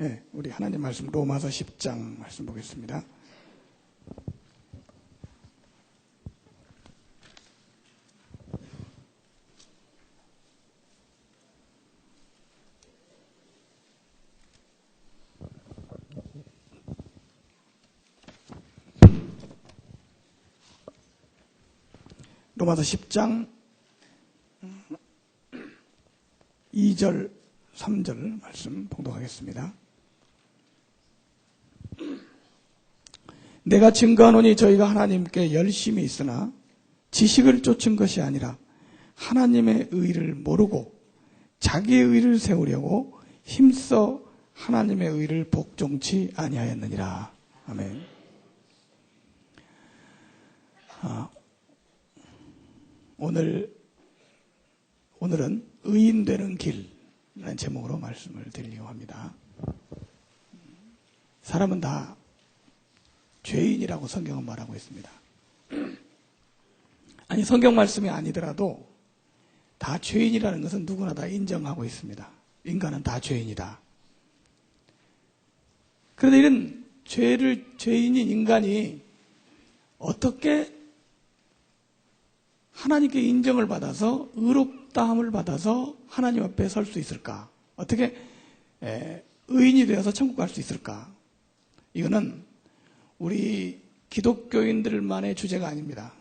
네, 우리 하나님 말씀 로마서 10장 말씀 보겠습니다. 로마서 10장 2절 3절 말씀 봉독하겠습니다. 내가 증거하노니 저희가 하나님께 열심히 있으나 지식을 쫓은 것이 아니라 하나님의 의를 모르고 자기의 의를 세우려고 힘써 하나님의 의를 복종치 아니하였느니라. 아멘. 오늘은 의인 되는 길이라는 제목으로 말씀을 드리려고 합니다. 사람은 다 죄인이라고 성경은 말하고 있습니다. 아니, 성경 말씀이 아니더라도 다 죄인이라는 것은 누구나 다 인정하고 있습니다. 인간은 다 죄인이다. 그런데 이런 죄인인 인간이 어떻게 하나님께 인정을 받아서 의롭다함을 받아서 하나님 앞에 설 수 있을까? 어떻게 의인이 되어서 천국 갈 수 있을까? 이거는 우리 기독교인들만의 주제가 아닙니다.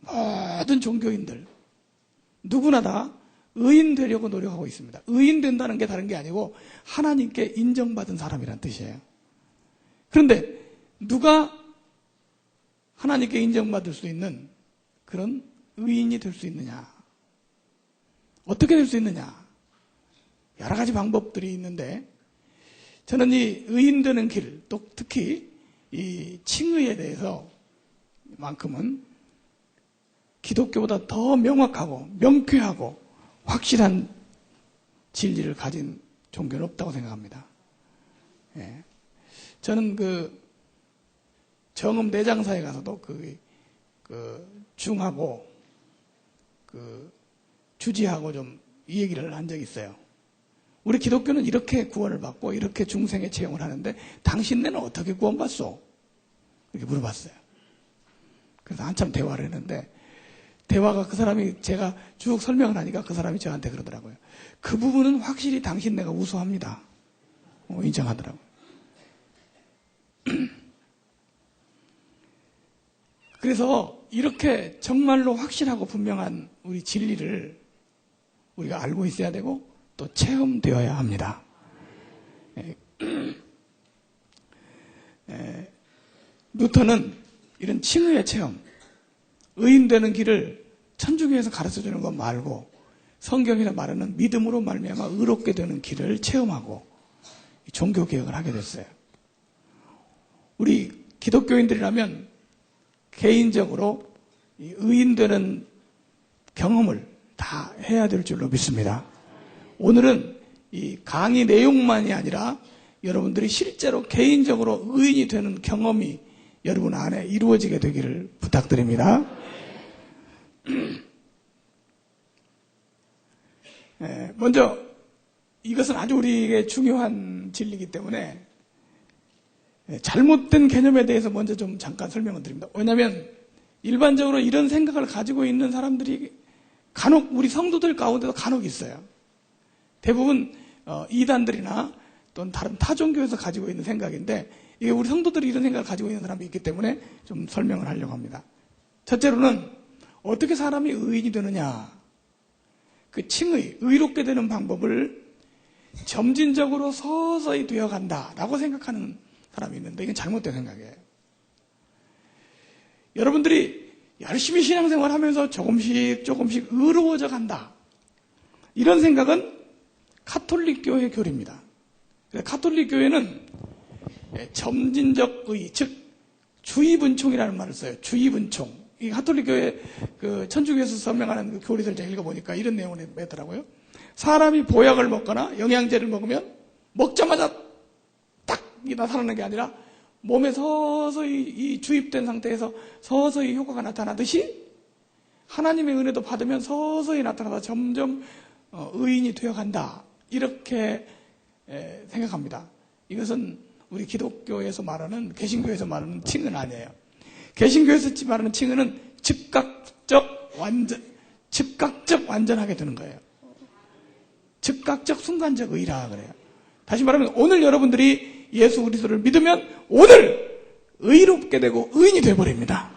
모든 종교인들 누구나 다 의인 되려고 노력하고 있습니다. 의인 된다는 게 다른 게 아니고 하나님께 인정받은 사람이란 뜻이에요. 그런데 누가 하나님께 인정받을 수 있는 그런 의인이 될 수 있느냐? 어떻게 될 수 있느냐? 여러 가지 방법들이 있는데 저는 이 의인 되는 길, 또 특히 이 칭의에 대해서 만큼은 기독교보다 더 명확하고 명쾌하고 확실한 진리를 가진 종교는 없다고 생각합니다. 예. 저는 그 정음 내장사에 가서도 중하고 주지하고 좀 이 얘기를 한 적이 있어요. 우리 기독교는 이렇게 구원을 받고 이렇게 중생의 체험을 하는데 당신네는 어떻게 구원받소? 이렇게 물어봤어요. 그래서 한참 대화를 했는데 대화가 그 사람이 제가 쭉 설명을 하니까 그 사람이 저한테 그러더라고요. 그 부분은 확실히 당신네가 우수합니다. 인정하더라고요. 그래서 이렇게 정말로 확실하고 분명한 우리 진리를 우리가 알고 있어야 되고 또 체험되어야 합니다. 루터는 이런 칭의의 체험, 의인되는 길을 천주교에서 가르쳐주는 것 말고 성경에서 말하는 믿음으로 말미암아 의롭게 되는 길을 체험하고 종교개혁을 하게 됐어요. 우리 기독교인들이라면 개인적으로 의인되는 경험을 다 해야 될 줄로 믿습니다. 오늘은 이 강의 내용만이 아니라 여러분들이 실제로 개인적으로 의인이 되는 경험이 여러분 안에 이루어지게 되기를 부탁드립니다. 먼저 이것은 아주 우리에게 중요한 진리이기 때문에 잘못된 개념에 대해서 먼저 좀 잠깐 설명을 드립니다. 왜냐하면 일반적으로 이런 생각을 가지고 있는 사람들이 간혹 우리 성도들 가운데도 간혹 있어요. 대부분 이단들이나 또는 다른 타종교에서 가지고 있는 생각인데 이게 우리 성도들이 이런 생각을 가지고 있는 사람이 있기 때문에 좀 설명을 하려고 합니다. 첫째로는 어떻게 사람이 의인이 되느냐, 그 칭의, 의롭게 되는 방법을 점진적으로 서서히 되어간다라고 생각하는 사람이 있는데 이건 잘못된 생각이에요. 여러분들이 열심히 신앙생활 하면서 조금씩 의로워져 간다. 이런 생각은 카톨릭 교회 교리입니다. 카톨릭 교회는 점진적 의, 즉 주의분총이라는 말을 써요. 주의분총. 이 카톨릭 교회 천주교에서 설명하는 그 교리들 제가 읽어보니까 이런 내용을 맺더라고요. 사람이 보약을 먹거나 영양제를 먹으면 먹자마자 딱 나타나는 게 아니라 몸에 서서히 이 주입된 상태에서 서서히 효과가 나타나듯이 하나님의 은혜도 받으면 서서히 나타나다 점점 의인이 되어간다. 이렇게 생각합니다. 이것은 우리 기독교에서 말하는, 개신교에서 말하는 칭은 아니에요. 개신교에서 말하는 칭의는 즉각적 완전하게 되는 거예요. 즉각적 순간적 의라 그래요. 다시 말하면 오늘 여러분들이 예수 그리스도를 믿으면 오늘 의롭게 되고 의인이 되어버립니다.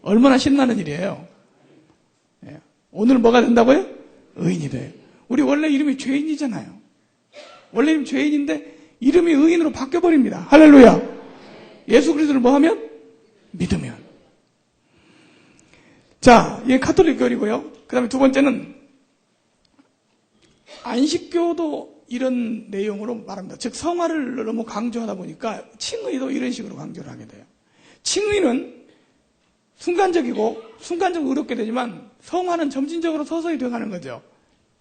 얼마나 신나는 일이에요. 오늘 뭐가 된다고요? 의인이 돼요. 우리 원래 이름이 죄인이잖아요. 원래 이름 죄인인데 이름이 의인으로 바뀌어버립니다. 할렐루야. 예수 그리스도를 뭐 하면? 믿으면. 자, 이게 가톨릭 교리고요. 그 다음에 두 번째는 안식교도 이런 내용으로 말합니다. 즉 성화를 너무 강조하다 보니까 칭의도 이런 식으로 강조를 하게 돼요. 칭의는 순간적이고 순간적으로 의롭게 되지만 성화는 점진적으로 서서히 되어가는 거죠.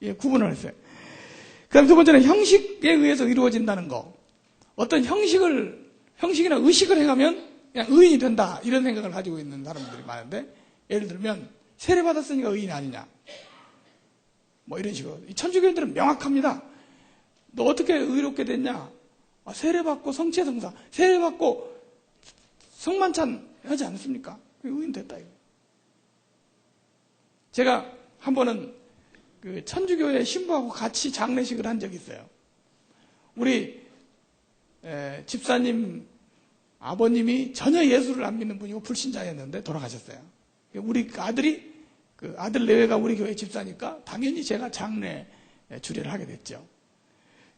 예, 구분을 했어요. 그 다음에 두 번째는 형식에 의해서 이루어진다는 거. 어떤 형식이나 의식을 행하면 그냥 의인이 된다. 이런 생각을 가지고 있는 사람들이 많은데, 예를 들면, 세례 받았으니까 의인 아니냐. 뭐 이런 식으로. 천주교인들은 명확합니다. 너 어떻게 의롭게 됐냐? 세례 받고 성취성사. 세례 받고 성만찬 하지 않았습니까? 의인 됐다, 이거. 제가 한 번은 그 천주교의 신부하고 같이 장례식을 한 적이 있어요. 우리 집사님 아버님이 전혀 예수를 안 믿는 분이고 불신자였는데 돌아가셨어요. 우리 아들이 그 아들 내외가 우리 교회 집사니까 당연히 제가 장례 주례를 하게 됐죠.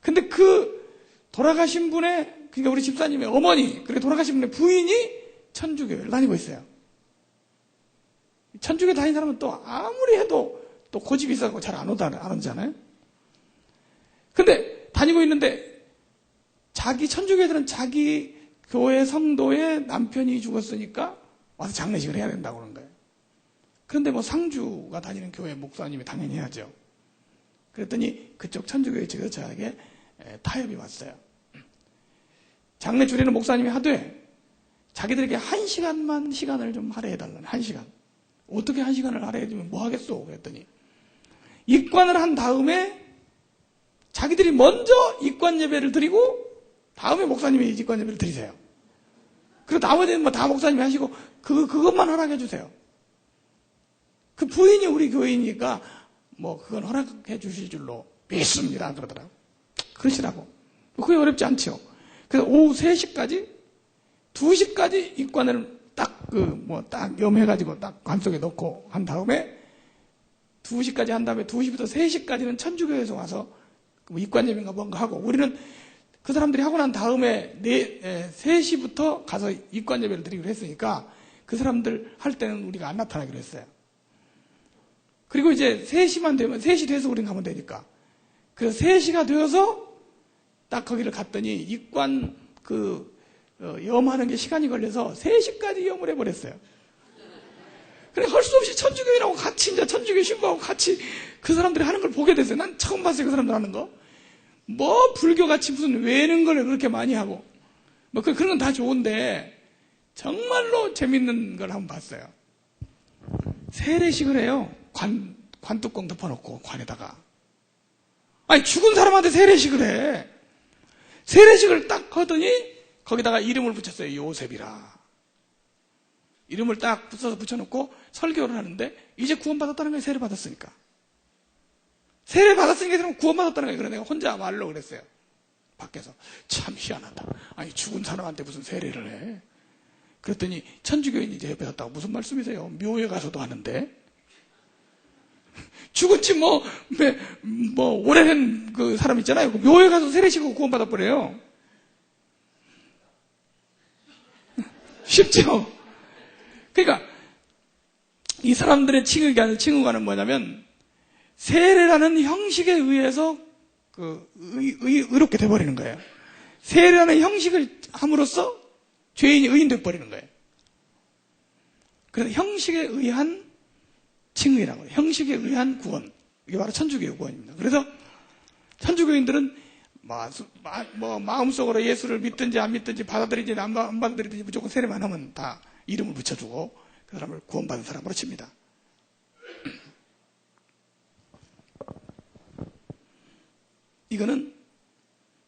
근데 그 돌아가신 분의, 그러니까 우리 집사님의 어머니, 그리고 돌아가신 분의 부인이 천주교를 다니고 있어요. 천주교 다니는 사람은 또 아무리 해도 또 고집이 있어서 잘 안 오잖아요. 근데 다니고 있는데 천주교들은 자기 교회 성도의 남편이 죽었으니까 와서 장례식을 해야 된다고 그러는 거예요. 그런데 뭐 상주가 다니는 교회 목사님이 당연히 해야죠. 그랬더니 그쪽 천주교에 측에서 저에게 타협이 왔어요. 장례 주례는 목사님이 하되 자기들에게 1시간만 시간을 좀 할애해달라는. 1시간. 어떻게 1시간을 할애해주면 뭐 하겠소? 그랬더니 입관을 한 다음에 자기들이 먼저 입관 예배를 드리고 다음에 목사님이 입관 예배를 드리세요. 그리고 나머지는 뭐 다 목사님이 하시고 그것만 허락해 주세요. 그 부인이 우리 교인이니까 뭐 그건 허락해 주실 줄로 믿습니다. 그러더라고요. 그러시라고. 그게 어렵지 않죠. 그래서 오후 3시까지 2시까지 입관을 딱 염해가지고 딱 관 속에 넣고 한 다음에 2시까지 한 다음에 2시부터 3시까지는 천주교에서 와서 입관 예배인가 뭔가 하고, 우리는 그 사람들이 하고 난 다음에 3시부터 가서 입관 예배를 드리기로 했으니까 그 사람들 할 때는 우리가 안 나타나기로 했어요. 그리고 이제 3시만 되면, 3시 돼서 우린 가면 되니까. 그래서 3시가 되어서 딱 거기를 갔더니 입관 염하는 게 시간이 걸려서 3시까지 염을 해버렸어요. 그래, 할 수 없이 천주교인하고 같이, 이제 천주교 신부하고 같이 그 사람들이 하는 걸 보게 됐어요. 난 처음 봤어요, 그 사람들 하는 거. 뭐, 불교같이 무슨 외는 걸 그렇게 많이 하고. 뭐, 그런 건 다 좋은데, 정말로 재밌는 걸 한번 봤어요. 세례식을 해요. 관뚜껑 덮어놓고, 관에다가. 아니, 죽은 사람한테 세례식을 해. 세례식을 딱 하더니, 거기다가 이름을 붙였어요. 요셉이라. 이름을 딱 붙여놓고 설교를 하는데, 이제 구원받았다는 거예요. 세례받았으니까. 세례받았으니까 그럼 구원받았다는 거예요. 그래서 내가 혼자 말로 그랬어요. 밖에서. 참 희한하다. 아니, 죽은 사람한테 무슨 세례를 해. 그랬더니 천주교인이 이제 옆에 섰다고. 무슨 말씀이세요? 묘에 가서도 하는데. 죽었지 오래된 그 사람 있잖아요. 묘에 가서 세례식하고 구원받아버려요. 쉽죠? 그러니까 이 사람들의 칭의가는 뭐냐면, 세례라는 형식에 의해서 의롭게 돼버리는 거예요. 세례라는 형식을 함으로써 죄인이 의인 돼버리는 거예요. 그래서 형식에 의한 칭의라고 해요. 형식에 의한 구원. 이게 바로 천주교의 구원입니다. 그래서 천주교인들은 마음속으로 예수를 믿든지 안 믿든지 받아들이든지 안 받아들이든지 무조건 세례만 하면 다 이름을 붙여주고 그 사람을 구원받은 사람으로 칩니다. 이거는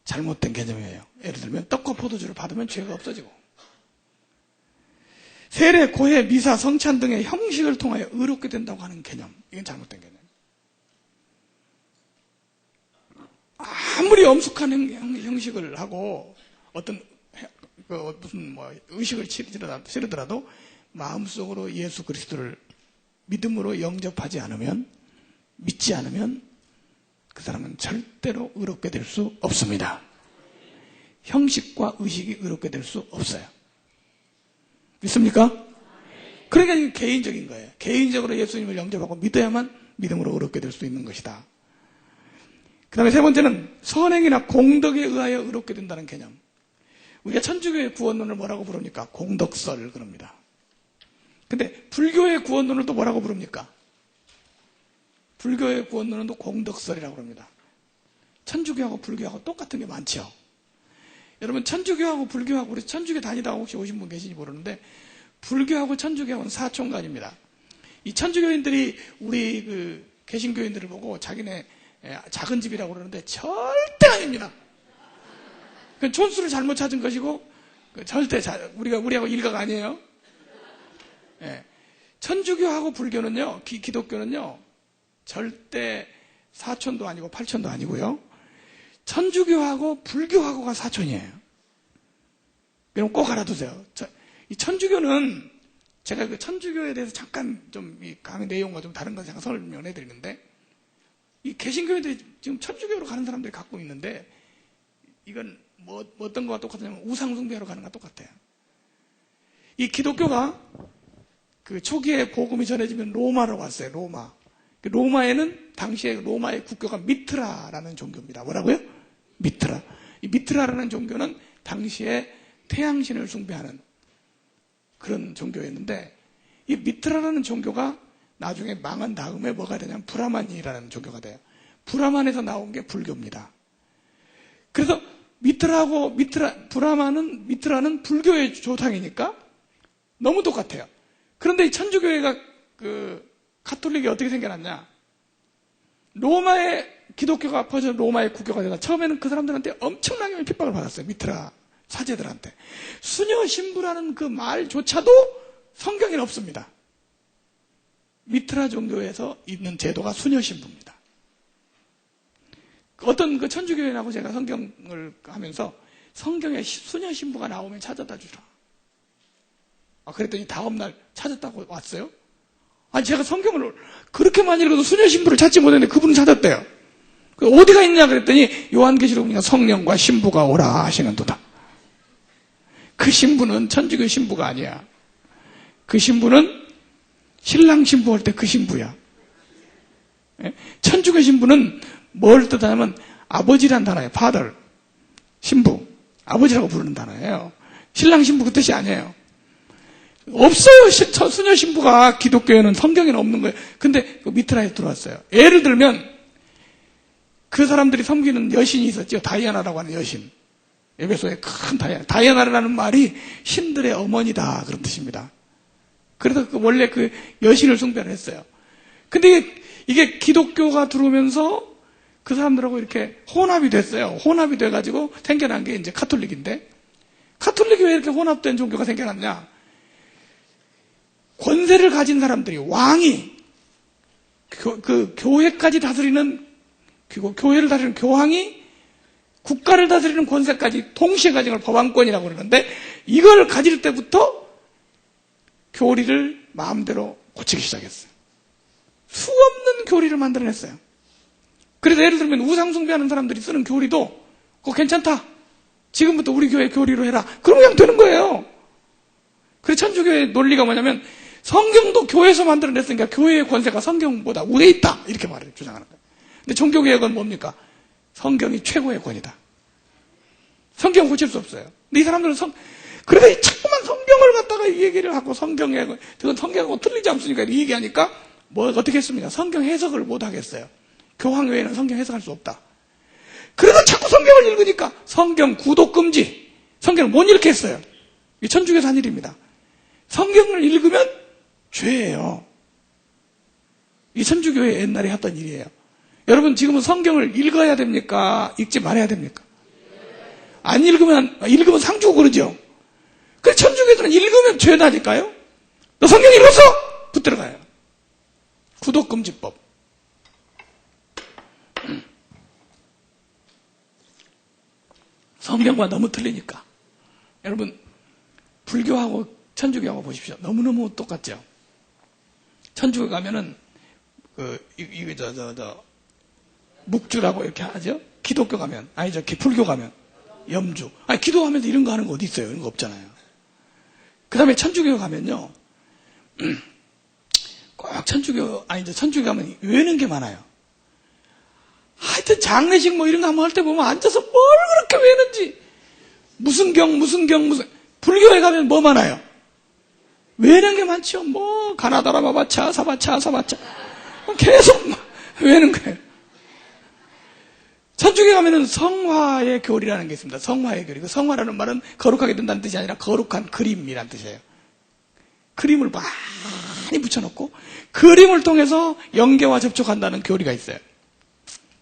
잘못된 개념이에요. 예를 들면 떡과 포도주를 받으면 죄가 없어지고, 세례, 고해, 미사, 성찬 등의 형식을 통하여 의롭게 된다고 하는 개념, 이건 잘못된 개념. 아무리 엄숙한 형식을 하고 어떤 무슨 의식을 치르더라도 마음속으로 예수 그리스도를 믿음으로 영접하지 않으면, 믿지 않으면 그 사람은 절대로 의롭게 될 수 없습니다. 형식과 의식이 의롭게 될 수 없어요. 믿습니까? 그러니까 이게 개인적인 거예요. 개인적으로 예수님을 영접하고 믿어야만 믿음으로 의롭게 될 수 있는 것이다. 그 다음에 세 번째는 선행이나 공덕에 의하여 의롭게 된다는 개념. 우리가 천주교의 구원론을 뭐라고 부릅니까? 공덕설 그럽니다. 근데 불교의 구원론을 또 뭐라고 부릅니까? 불교의 구원론은 또 공덕설이라고 합니다. 천주교하고 불교하고 똑같은 게 많죠. 여러분, 천주교하고 불교하고, 우리 천주교 다니다가 혹시 오신 분 계신지 모르는데, 불교하고 천주교하고는 사촌간입니다. 이 천주교인들이 우리 개신교인들을 보고 자기네 작은 집이라고 그러는데 절대 아닙니다. 그 촌수를 잘못 찾은 것이고, 절대 우리하고 일가가 아니에요. 예. 천주교하고 불교는요, 기독교는요, 절대 사촌도 아니고 팔촌도 아니고요. 천주교하고 불교하고가 사촌이에요. 여러분 꼭 알아두세요. 이 천주교는 제가 그 천주교에 대해서 잠깐 좀 이 강의 내용과 좀 다른 건 잠깐 설명해 드리는데, 이 개신교인들이 지금 천주교로 가는 사람들이 갖고 있는데, 이건 어떤 거와 똑같냐면 우상숭배하러 가는 거와 똑같아요. 이 기독교가 그 초기에 복음이 전해지면 로마로 왔어요. 로마에는 당시에 로마의 국교가 미트라라는 종교입니다. 뭐라고요? 미트라. 이 미트라라는 종교는 당시에 태양신을 숭배하는 그런 종교였는데, 이 미트라라는 종교가 나중에 망한 다음에 뭐가 되냐면 브라만이라는 종교가 돼요. 브라만에서 나온 게 불교입니다. 그래서 미트라는 불교의 조상이니까 너무 똑같아요. 그런데 이 천주교회가 가톨릭이 어떻게 생겨났냐? 로마의 기독교가 퍼져 로마의 국교가 되다. 처음에는 그 사람들한테 엄청나게 핍박을 받았어요. 미트라 사제들한테. 수녀 신부라는 그 말조차도 성경에는 없습니다. 미트라 종교에서 있는 제도가 수녀 신부입니다. 어떤 그 천주교인하고 제가 성경을 하면서 성경에 수녀 신부가 나오면 찾아다 주라. 그랬더니 다음날 찾았다고 왔어요. 아니, 제가 성경을 그렇게 많이 읽어도 수녀 신부를 찾지 못했는데 그분은 찾았대요. 어디가 있냐 그랬더니 요한계시록 보니까 성령과 신부가 오라 하시는도다. 그 신부는 천주교 신부가 아니야. 그 신부는 신랑 신부 할 때 그 신부야. 천주교 신부는 뭘 뜻하냐면 아버지란 단어예요. father. 신부. 아버지라고 부르는 단어예요. 신랑 신부 그 뜻이 아니에요. 없어요. 수녀 신부가 기독교에는 성경에는 없는 거예요. 근데 그 미트라에 들어왔어요. 예를 들면 그 사람들이 섬기는 여신이 있었죠. 다이아나라고 하는 여신. 에베소의 큰 다이아나라는 말이 신들의 어머니다 그런 뜻입니다. 그래서 원래 그 여신을 숭배를 했어요. 근데 이게 기독교가 들어오면서 그 사람들하고 이렇게 혼합이 됐어요. 혼합이 돼가지고 생겨난 게 이제 가톨릭인데, 가톨릭이 왜 이렇게 혼합된 종교가 생겨났냐? 권세를 가진 사람들이, 왕이, 그 교회까지 다스리는, 교회를 다스리는 교황이 국가를 다스리는 권세까지 동시에 가진 걸 법왕권이라고 그러는데, 이걸 가질 때부터 교리를 마음대로 고치기 시작했어요. 수없는 교리를 만들어냈어요. 그래서 예를 들면 우상숭배하는 사람들이 쓰는 교리도 그거 괜찮다. 지금부터 우리 교회 교리로 해라. 그럼 그냥 되는 거예요. 그래서 천주교의 논리가 뭐냐면 성경도 교회에서 만들어냈으니까 교회의 권세가 성경보다 위에 있다. 이렇게 주장하는 거예요. 근데 종교개혁은 뭡니까? 성경이 최고의 권이다. 성경 고칠 수 없어요. 근데 이 사람들은 그래서 자꾸만 성경을 갖다가 이 얘기를 하고 그건 성경하고 틀리지 않습니까? 이 얘기하니까 어떻게 했습니까? 성경 해석을 못 하겠어요. 교황 외에는 성경 해석할 수 없다. 그래서 자꾸 성경을 읽으니까 성경 구독 금지. 성경을 못 읽게 했어요. 이 천주교에서 한 일입니다. 성경을 읽으면 죄예요. 이 천주교의 옛날에 했던 일이에요. 여러분 지금은 성경을 읽어야 됩니까? 읽지 말아야 됩니까? 안 읽으면 상 주고 그러죠. 그래서 천주교들은 읽으면 죄다니까요. 너 성경 읽었어? 붙들어가요. 구독금지법. 성경과 너무 틀리니까. 여러분, 불교하고 천주교하고 보십시오. 너무너무 똑같죠? 천주교 가면은, 묵주라고 이렇게 하죠? 기독교 가면, 불교 가면, 염주. 기도하면서 이런 거 하는 거 어디 있어요? 이런 거 없잖아요. 그 다음에 천주교 가면요, 꼭 천주교 가면 외우는 게 많아요. 하여튼 장례식 뭐 이런 거 한번 할 때 보면 앉아서 뭘 그렇게 외우는지. 무슨 경. 불교에 가면 뭐 많아요? 외우는 게 많죠. 뭐, 가나다라 바바차, 사바차. 계속 외우는 거예요. 천주교 가면은 성화의 교리라는 게 있습니다. 성화의 교리. 그 성화라는 말은 거룩하게 된다는 뜻이 아니라 거룩한 그림이라는 뜻이에요. 그림을 많이 붙여놓고 그림을 통해서 영계와 접촉한다는 교리가 있어요.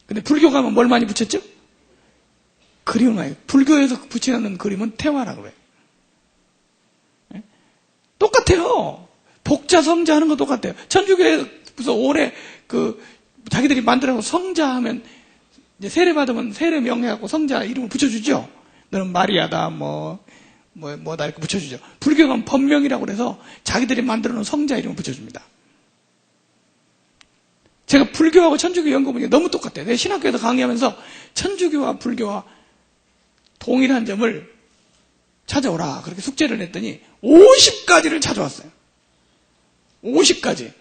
근데 불교 가면 뭘 많이 붙였죠? 그림을 많이. 불교에서 붙여놓는 그림은 태화라고 그래요. 네? 똑같아요. 복자, 성자 하는 거 똑같아요. 천주교에서 올해 자기들이 만들어서 성자 하면 이제 세례 받으면 세례 명예하고 성자 이름을 붙여주죠. 너는 마리아다, 뭐다 이렇게 붙여주죠. 불교는 법명이라고 그래서 자기들이 만들어 놓은 성자 이름을 붙여줍니다. 제가 불교하고 천주교 연구해보니까 너무 똑같아요. 내가 신학교에서 강의하면서 천주교와 불교와 동일한 점을 찾아오라. 그렇게 숙제를 냈더니 50가지를 찾아왔어요. 50가지.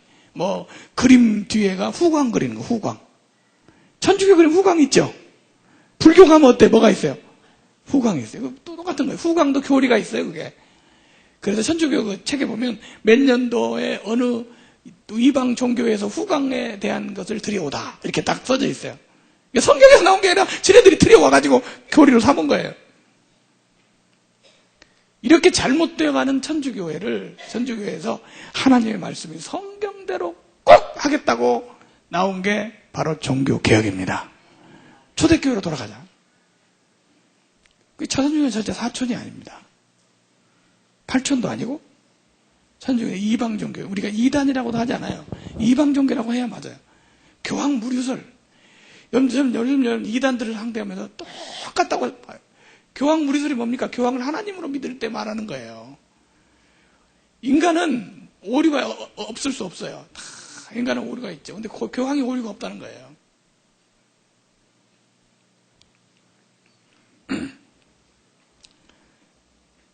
그림 뒤에가 후광 그리는 거, 후광. 천주교 그림 후광 있죠? 불교 가면 어때? 뭐가 있어요? 후광이 있어요. 또 똑같은 거예요. 후광도 교리가 있어요, 그게. 그래서 천주교 그 책에 보면 몇 년도에 어느 이방 종교에서 후광에 대한 것을 들여오다. 이렇게 딱 써져 있어요. 성경에서 나온 게 아니라 지네들이 들여와가지고 교리로 삼은 거예요. 이렇게 잘못되어가는 천주교에서 하나님의 말씀이 성경대로 꼭 하겠다고 나온 게 바로 종교개혁입니다. 초대교회로 돌아가자. 천주교는 절대 사촌이 아닙니다. 팔촌도 아니고 천주교는 이방종교. 우리가 이단이라고도 하지 않아요. 이방종교라고 해야 맞아요. 교황무류설. 요즘 이단들을 상대하면서 똑같다고 봐요. 교황무류설이 뭡니까? 교황을 하나님으로 믿을 때 말하는 거예요. 인간은 오류가 없을 수 없어요. 다 인간은 오류가 있죠. 근데 교황이 오류가 없다는 거예요.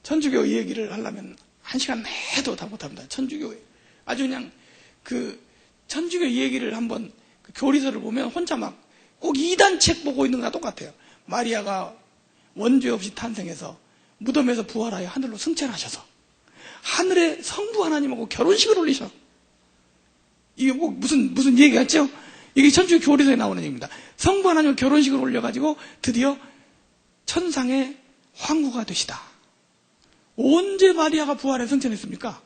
천주교 이 얘기를 하려면 1시간 내도 다 못합니다. 천주교 아주 그냥 천주교 이 얘기를 한번 교리서를 보면 혼자 막 꼭 2단 책 보고 있는 거랑 똑같아요. 마리아가 원죄 없이 탄생해서 무덤에서 부활하여 하늘로 승천하셔서 하늘에 성부 하나님하고 결혼식을 올리셔. 이게 뭐 무슨 얘기 같죠? 이게 천주교 교리서에 나오는 얘기입니다. 성부 하나님과 결혼식을 올려가지고 드디어 천상의 황후가 되시다. 언제 마리아가 부활해 승천했습니까?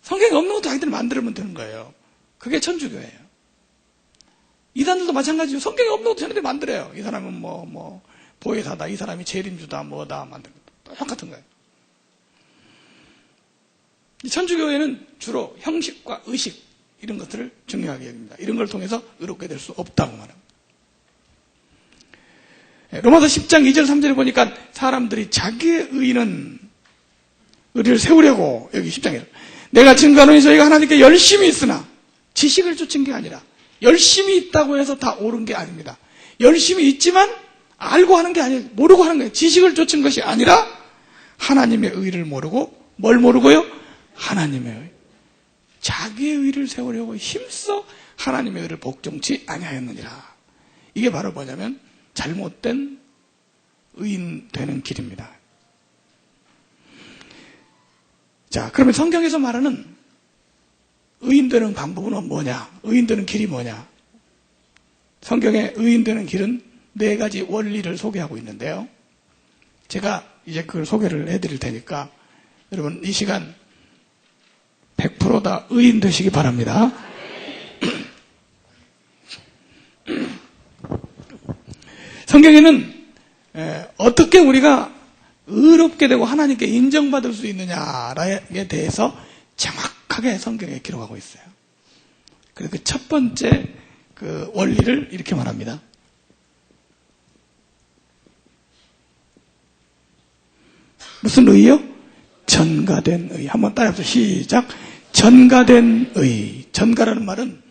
성경에 없는 것도 자기들이 만들면 되는 거예요. 그게 천주교예요. 이단들도 마찬가지죠. 성경에 없는 것도 자기들이 만들어요. 이 사람은 보혜사다, 이 사람이 재림주다, 뭐다 만들고 똑같은 거예요. 이 천주교회는 주로 형식과 의식 이런 것들을 중요하게 여깁니다. 이런 걸 통해서 의롭게 될 수 없다고 말합니다. 로마서 10장 2절 3절에 보니까 사람들이 자기의 의를 세우려고 여기 10장에 내가 증거하노니 저희가 하나님께 열심히 있으나 지식을 쫓은 게 아니라 열심히 있다고 해서 다 옳은 게 아닙니다. 열심히 있지만 알고 하는 게 아니에요. 모르고 하는 거예요. 지식을 쫓은 것이 아니라 하나님의 의를 모르고 뭘 모르고요? 하나님의 의. 자기의 의를 세우려고 힘써 하나님의 의를 복종치 아니하였느니라. 이게 바로 뭐냐면 잘못된 의인 되는 길입니다. 자, 그러면 성경에서 말하는 의인 되는 방법은 뭐냐? 의인 되는 길이 뭐냐? 성경의 의인 되는 길은 4가지 원리를 소개하고 있는데요. 제가 이제 그걸 소개를 해드릴 테니까 여러분 이 시간 100% 다 의인 되시기 바랍니다. 성경에는 어떻게 우리가 의롭게 되고 하나님께 인정받을 수 있느냐에 대해서 정확하게 성경에 기록하고 있어요. 그래서 그 첫 번째 그 원리를 이렇게 말합니다. 무슨 의요? 전가된 의. 한번 따라해보세요. 시작. 전가된 의. 전가라는 말은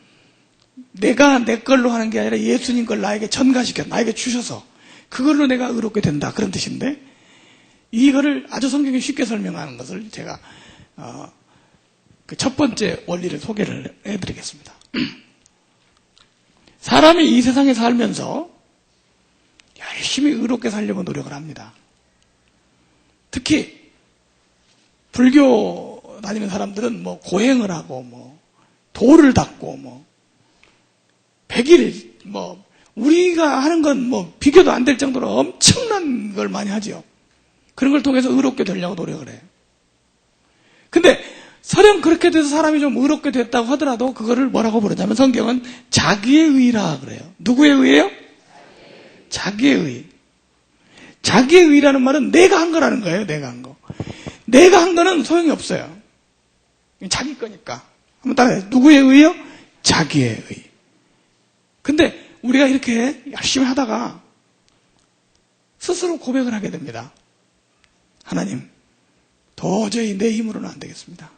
내가 내 걸로 하는 게 아니라 예수님 걸 나에게 전가시켜 나에게 주셔서 그걸로 내가 의롭게 된다. 그런 뜻인데 이거를 아주 성경이 쉽게 설명하는 것을 제가 그 첫 번째 원리를 소개를 해드리겠습니다. 사람이 이 세상에 살면서 열심히 의롭게 살려고 노력을 합니다. 특히 불교 다니는 사람들은 뭐 고행을 하고 뭐 도를 닦고 뭐 100일 뭐 우리가 하는 건 뭐 비교도 안 될 정도로 엄청난 걸 많이 하죠. 그런 걸 통해서 의롭게 되려고 노력을 해요. 근데 설령 그렇게 돼서 사람이 좀 의롭게 됐다고 하더라도 그거를 뭐라고 부르냐면 성경은 자기의 의라 그래요. 누구의 의예요? 자기의 의. 자기의 의라는 말은 내가 한 거라는 거예요. 내가 한 거. 내가 한 거는 소용이 없어요. 자기 거니까. 한번 따라해요. 누구의 의요? 자기의 의. 근데 우리가 이렇게 열심히 하다가 스스로 고백을 하게 됩니다. 하나님, 도저히 내 힘으로는 안 되겠습니다.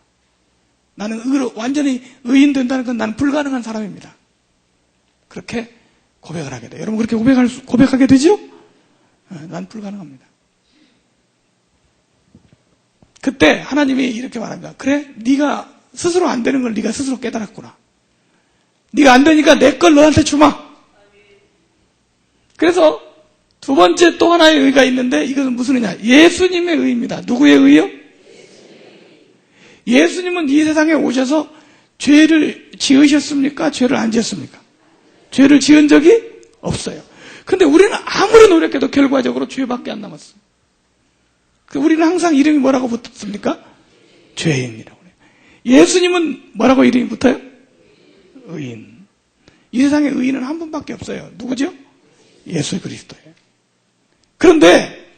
나는 완전히 의인 된다는 건 나는 불가능한 사람입니다. 그렇게 고백을 하게 돼요. 여러분 그렇게 고백하게 되죠? 난 불가능합니다. 그때 하나님이 이렇게 말합니다. 그래, 네가 스스로 안 되는 걸 네가 스스로 깨달았구나. 네가 안 되니까 내 걸 너한테 주마. 그래서 두 번째 또 하나의 의가 있는데 이것은 무슨 의냐? 예수님의 의입니다. 누구의 의요? 예수님은 이 세상에 오셔서 죄를 지으셨습니까? 죄를 안 지었습니까? 죄를 지은 적이 없어요. 근데 우리는 아무리 노력해도 결과적으로 죄밖에 안 남았어요. 우리는 항상 이름이 뭐라고 붙습니까? 죄인이라고 해요. 예수님은 뭐라고 이름이 붙어요? 의인. 이 세상에 의인은 한 분밖에 없어요. 누구죠? 예수 그리스도예요. 그런데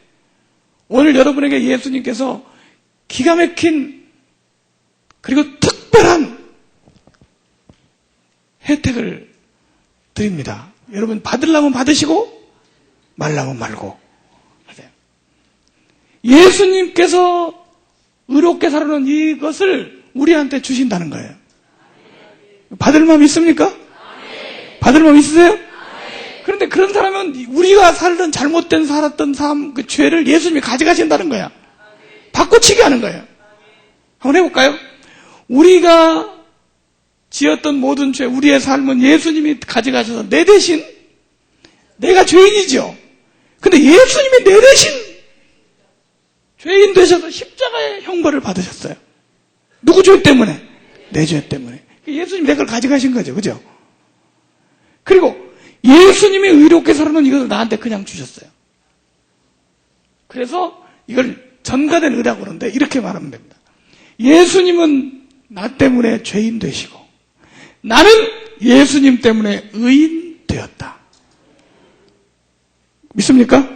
오늘 여러분에게 예수님께서 기가 막힌 그리고 특별한 혜택을 드립니다. 여러분 받으려면 받으시고 말라면 말고 하세요. 예수님께서 의롭게 살아는 이것을 우리한테 주신다는 거예요. 받을 마음 있습니까? 받을 마음 있으세요? 그런데 그런 사람은 우리가 살던 잘못된 살았던 삶, 그 죄를 예수님이 가져가신다는 거야. 바꿔치기 하는 거예요. 한번 해볼까요? 우리가 지었던 모든 죄, 우리의 삶은 예수님이 가져가셔서 내 대신 내가 죄인이죠. 근데 예수님이 내 대신 죄인 되셔서 십자가의 형벌을 받으셨어요. 누구 죄 때문에? 내 죄 때문에. 예수님이 내 걸 가져가신 거죠. 그죠? 그리고 예수님이 의롭게 살아놓은 이것을 나한테 그냥 주셨어요. 그래서 이걸 전가된 의라고 그러는데 이렇게 말하면 됩니다. 예수님은 나 때문에 죄인 되시고 나는 예수님 때문에 의인 되었다. 믿습니까?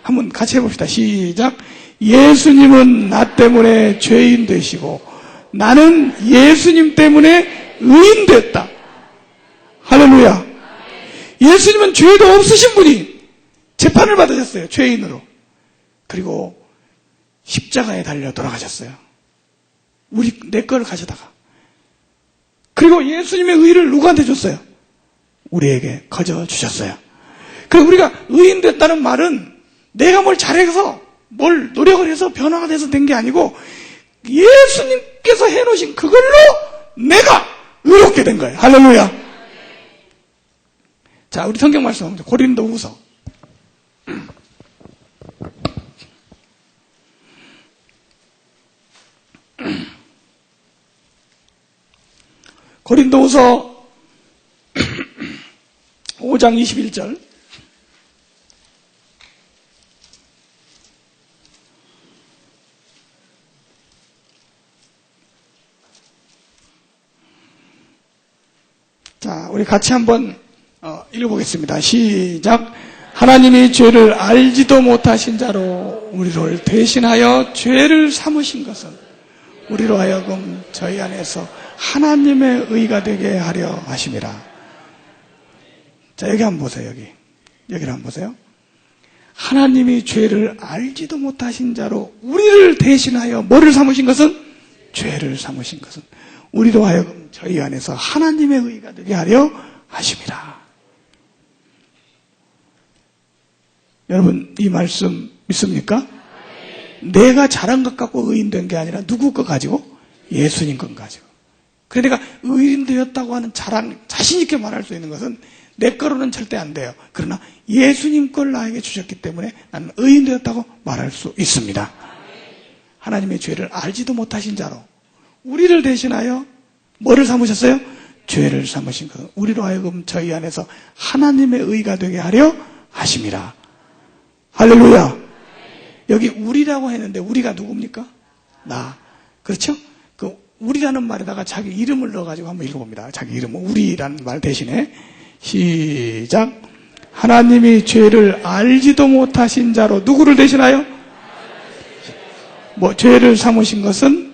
한번 같이 해봅시다. 시작. 예수님은 나 때문에 죄인 되시고 나는 예수님 때문에 의인 되었다. 할렐루야. 예수님은 죄도 없으신 분이 재판을 받으셨어요. 죄인으로. 그리고 십자가에 달려 돌아가셨어요. 내 걸 가져다가. 그리고 예수님의 의를 누구한테 줬어요? 우리에게 거저 주셨어요. 그리고 우리가 의인 됐다는 말은 내가 뭘 잘해서 뭘 노력을 해서 변화가 돼서 된 게 아니고 예수님께서 해놓으신 그걸로 내가 의롭게 된 거예요. 할렐루야. 자, 우리 성경 말씀 고린도후서 고린도후서 5장 21절. 자, 우리 같이 한번 읽어보겠습니다. 시작. 하나님이 죄를 알지도 못하신 자로 우리를 대신하여 죄를 삼으신 것은 우리로 하여금 저희 안에서 하나님의 의가 되게 하려 하심이라. 자, 여기 한번 보세요. 여기를 한번 보세요. 하나님이 죄를 알지도 못하신 자로 우리를 대신하여 뭐를 삼으신 것은? 죄를 삼으신 것은 우리로 하여금 저희 안에서 하나님의 의가 되게 하려 하심이라. 여러분, 이 말씀 믿습니까? 내가 잘한 것 갖고 의인된 게 아니라 누구 것 가지고? 예수님 것 가지고. 그래 내가 의인 되었다고 하는 자신 있게 말할 수 있는 것은 내 거로는 절대 안 돼요. 그러나 예수님 걸 나에게 주셨기 때문에 나는 의인 되었다고 말할 수 있습니다. 하나님의 죄를 알지도 못하신 자로 우리를 대신하여 뭐를 삼으셨어요? 죄를 삼으신 것은 우리로 하여금 저희 안에서 하나님의 의가 되게 하려 하심이라. 할렐루야. 여기 우리라고 했는데 우리가 누굽니까? 나. 그렇죠? 그 우리라는 말에다가 자기 이름을 넣어가지고 한번 읽어봅니다. 자기 이름, 우리라는 말 대신에 시작. 하나님이 죄를 알지도 못하신 자로 누구를 대신하여? 죄를 삼으신 것은?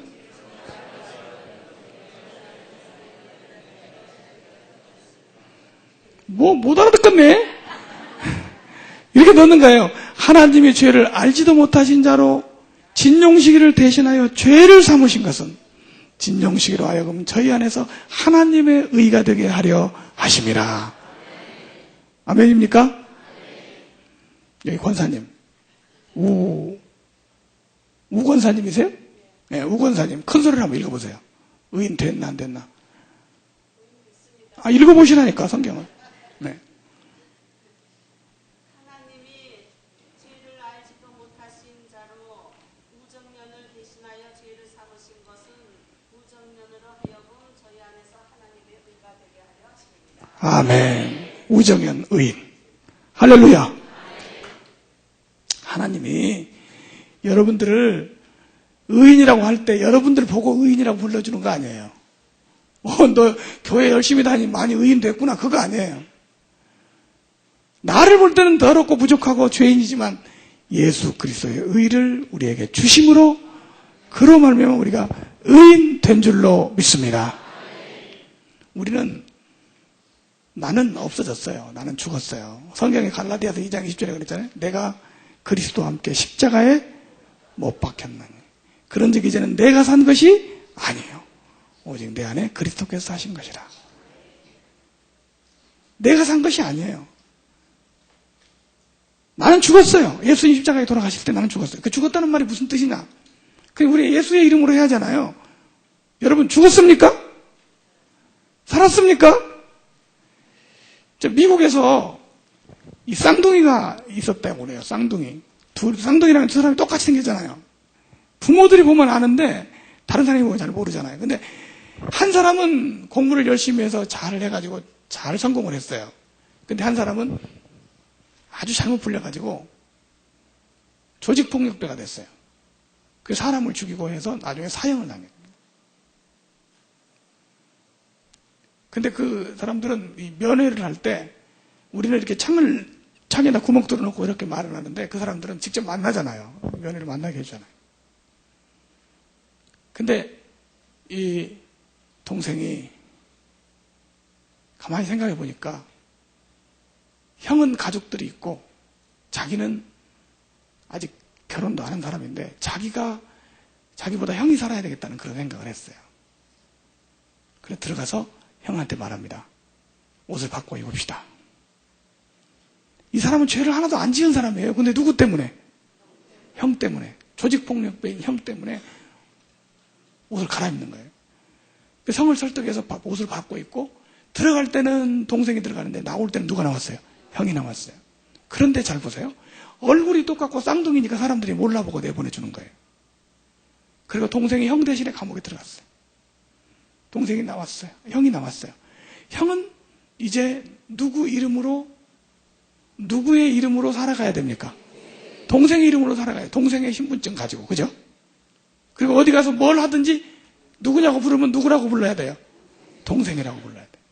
못 알아듣겠네? 이렇게 넣는 거예요. 하나님이 죄를 알지도 못하신 자로 진용시기를 대신하여 죄를 삼으신 것은 진용시기로 하여금 저희 안에서 하나님의 의가 되게 하려 하심이라. 아멘입니까? 여기 권사님. 우 권사님이세요? 네, 우 권사님. 큰 소리를 한번 읽어보세요. 의인 됐나 안 됐나? 읽어보시라니까 성경을. 네. 하나님이 죄를 알지도 못하신 자로 우정년을 대신하여 죄를 삼으신 것은 우정년으로 하여금 저희 안에서 하나님의 의가 되게 하려 하십니다. 아멘. 우정연 의인. 할렐루야. 하나님이 여러분들을 의인이라고 할 때 여러분들 보고 의인이라고 불러주는 거 아니에요. 너 교회 열심히 다니 많이 의인 됐구나. 그거 아니에요. 나를 볼 때는 더럽고 부족하고 죄인이지만 예수 그리스도의 의를 우리에게 주심으로 그로 말미암아 우리가 의인 된 줄로 믿습니다. 우리는 나는 없어졌어요. 나는 죽었어요. 성경에 갈라디아서 2장 20절에 그랬잖아요. 내가 그리스도와 함께 십자가에 못 박혔나니 그런즉 이제는 내가 산 것이 아니에요. 오직 내 안에 그리스도께서 사신 것이라. 내가 산 것이 아니에요. 나는 죽었어요. 예수님 십자가에 돌아가실 때 나는 죽었어요. 그 죽었다는 말이 무슨 뜻이냐? 그게 우리 예수의 이름으로 해야 하잖아요. 여러분 죽었습니까? 살았습니까? 미국에서 이 쌍둥이가 있었다고 그래요. 쌍둥이라는 두 사람이 똑같이 생겼잖아요. 부모들이 보면 아는데 다른 사람이 보면 잘 모르잖아요. 근데 한 사람은 공부를 열심히 해서 잘 해가지고 잘 성공을 했어요. 근데 한 사람은 아주 잘못 풀려가지고 조직폭력배가 됐어요. 그 사람을 죽이고 해서 나중에 사형을 당해요. 근데 그 사람들은 이 면회를 할 때 우리는 이렇게 창에다 구멍 뚫어놓고 이렇게 말을 하는데 그 사람들은 직접 만나잖아요. 면회를 만나게 해주잖아요. 근데 이 동생이 가만히 생각해 보니까 형은 가족들이 있고 자기는 아직 결혼도 안 한 사람인데 자기보다 형이 살아야 되겠다는 그런 생각을 했어요. 그래서 들어가서 형한테 말합니다. 옷을 바꿔 입읍시다. 이 사람은 죄를 하나도 안 지은 사람이에요. 근데 누구 때문에? 형 때문에. 조직폭력배인 형 때문에 옷을 갈아입는 거예요. 그래서 형을 설득해서 옷을 바꿔 입고 들어갈 때는 동생이 들어가는데 나올 때는 누가 나왔어요? 형이 나왔어요. 그런데 잘 보세요. 얼굴이 똑같고 쌍둥이니까 사람들이 몰라보고 내보내주는 거예요. 그리고 동생이 형 대신에 감옥에 들어갔어요. 동생이 나왔어요. 형이 나왔어요. 형은 이제 누구의 이름으로 살아가야 됩니까? 동생의 이름으로 살아가요. 동생의 신분증 가지고. 그죠? 그리고 어디 가서 뭘 하든지 누구냐고 부르면 누구라고 불러야 돼요? 동생이라고 불러야 돼요.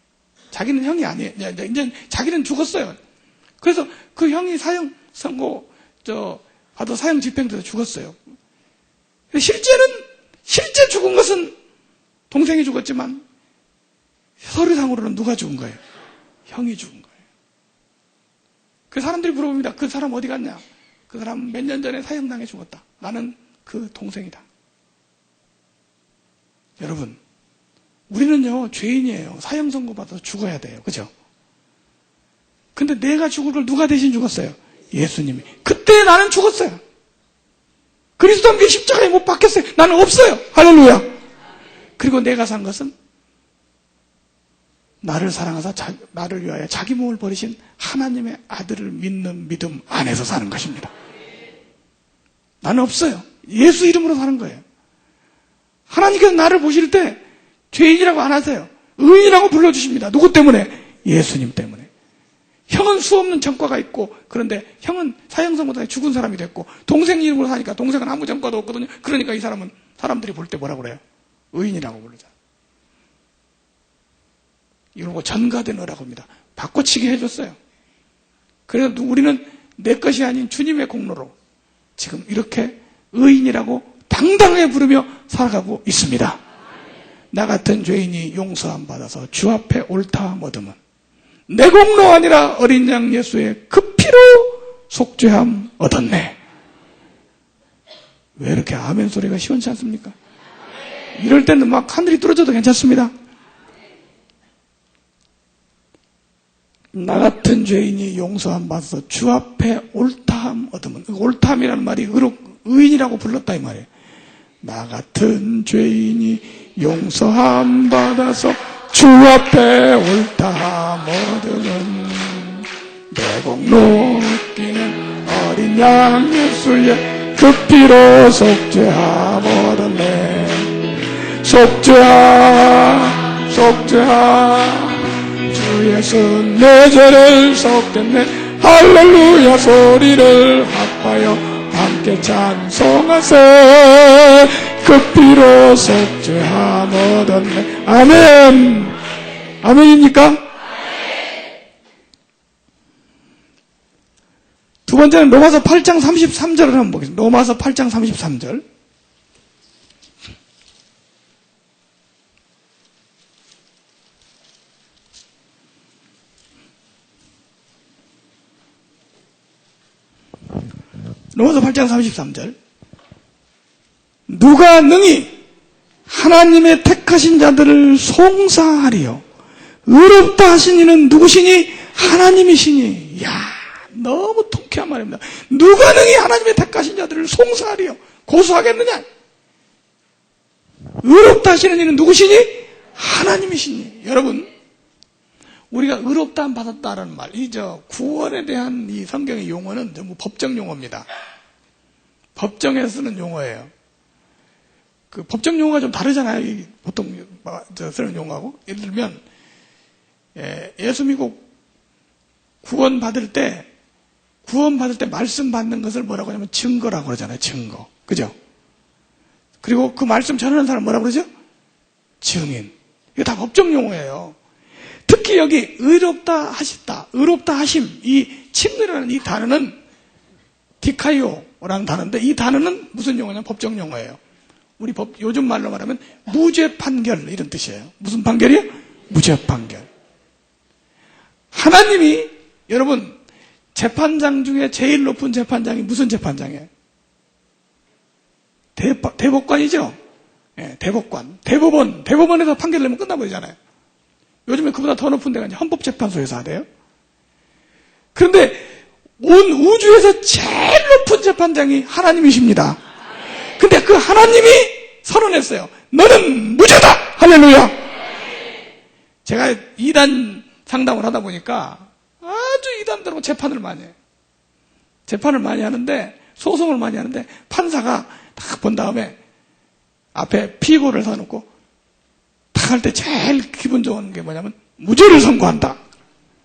자기는 형이 아니에요. 이제 자기는 죽었어요. 그래서 그 형이 사형 선고 받아 사형 집행돼서 죽었어요. 실제 죽은 것은 동생이 죽었지만 서류상으로는 누가 죽은 거예요? 형이 죽은 거예요. 그 사람들이 물어봅니다. 그 사람 어디 갔냐? 그 사람 몇 년 전에 사형당해 죽었다. 나는 그 동생이다. 여러분, 우리는요, 죄인이에요. 사형 선고받아서 죽어야 돼요. 그죠? 근데 내가 죽을 걸 누가 대신 죽었어요? 예수님이. 그때 나는 죽었어요. 그리스도 함께 십자가에 못 박혔어요. 나는 없어요. 할렐루야. 그리고 내가 산 것은 나를 사랑하사 나를 위하여 자기 몸을 버리신 하나님의 아들을 믿는 믿음 안에서 사는 것입니다. 나는 없어요. 예수 이름으로 사는 거예요. 하나님께서 나를 보실 때 죄인이라고 안 하세요. 의인이라고 불러주십니다. 누구 때문에? 예수님 때문에. 형은 수없는 전과가 있고, 그런데 형은 사형선고당해 죽은 사람이 됐고, 동생 이름으로 사니까 동생은 아무 전과도 없거든요. 그러니까 이 사람은 사람들이 볼 때 뭐라고 그래요? 의인이라고 부르잖아요. 이런 거 전가된 어라고 합니다. 바꿔치기 해줬어요. 그래서 우리는 내 것이 아닌 주님의 공로로 지금 이렇게 의인이라고 당당하게 부르며 살아가고 있습니다. 나 같은 죄인이 용서함 받아서 주 앞에 옳다함 얻음은 내 공로 아니라 어린 양 예수의 그 피로 속죄함 얻었네. 왜 이렇게 아멘 소리가 시원치 않습니까? 이럴 때는 막 하늘이 뚫어져도 괜찮습니다. 나 같은 죄인이 용서함 받아서 주 앞에 옳다함 얻으면, 옳다함이라는 말이 의인이라고 불렀다 이 말이에요. 나 같은 죄인이 용서함 받아서 주 앞에 옳다함 얻으면 내 공로 끼는 어린 양 예수의 그 피로 속죄함 얻었네. 속죄하 주 예수 내 죄를 속겠네. 할렐루야 소리를 합하여 함께 찬송하세. 그 피로 속죄함 얻었네. 아멘. 아멘입니까? 두 번째는 로마서 8장 33절을 한번 보겠습니다. 로마서 8장 33절. 로마서 8장 33절. 누가 능히 하나님의 택하신 자들을 송사하리요. 의롭다 하신 이는 누구시니? 하나님이시니. 이야, 너무 통쾌한 말입니다. 누가 능히 하나님의 택하신 자들을 송사하리요. 고소하겠느냐? 의롭다 하시는 이는 누구시니? 하나님이시니. 여러분, 우리가 의롭다함 받았다라는 말, 구원에 대한 이 성경의 용어는 전부 법정 용어입니다. 법정에서 쓰는 용어예요. 그 법정 용어가 좀 다르잖아요. 보통 쓰는 용어하고. 예를 들면 예수 믿고 구원 받을 때 말씀 받는 것을 뭐라고 하냐면 증거라고 그러잖아요. 증거. 그죠? 그리고 그 말씀 전하는 사람 뭐라고 그러죠? 증인. 이거 다 법정 용어예요. 특히 여기 의롭다 하셨다, 의롭다 하심, 이 침례라는 이 단어는 디카이오라는 단어인데, 이 단어는 무슨 용어냐면 법정 용어예요. 우리 요즘 말로 말하면 무죄 판결 이런 뜻이에요. 무슨 판결이요? 무죄 판결. 하나님이 여러분 재판장 중에 제일 높은 재판장이 무슨 재판장이에요? 대법관이죠. 네, 대법관. 대법원에서 판결을 내면 끝나버리잖아요. 요즘에 그보다 더 높은 데가 이제 헌법재판소에서 하대요. 그런데 온 우주에서 제일 높은 재판장이 하나님이십니다. 근데 그 하나님이 선언했어요. 너는 무죄다! 할렐루야! 제가 이단 상담을 하다 보니까 아주 이단대로 재판을 많이 해요. 재판을 많이 하는데, 소송을 많이 하는데, 판사가 딱 본 다음에 앞에 피고를 사놓고 딱 할 때 제일 기분 좋은 게 뭐냐면 무죄를 선고한다.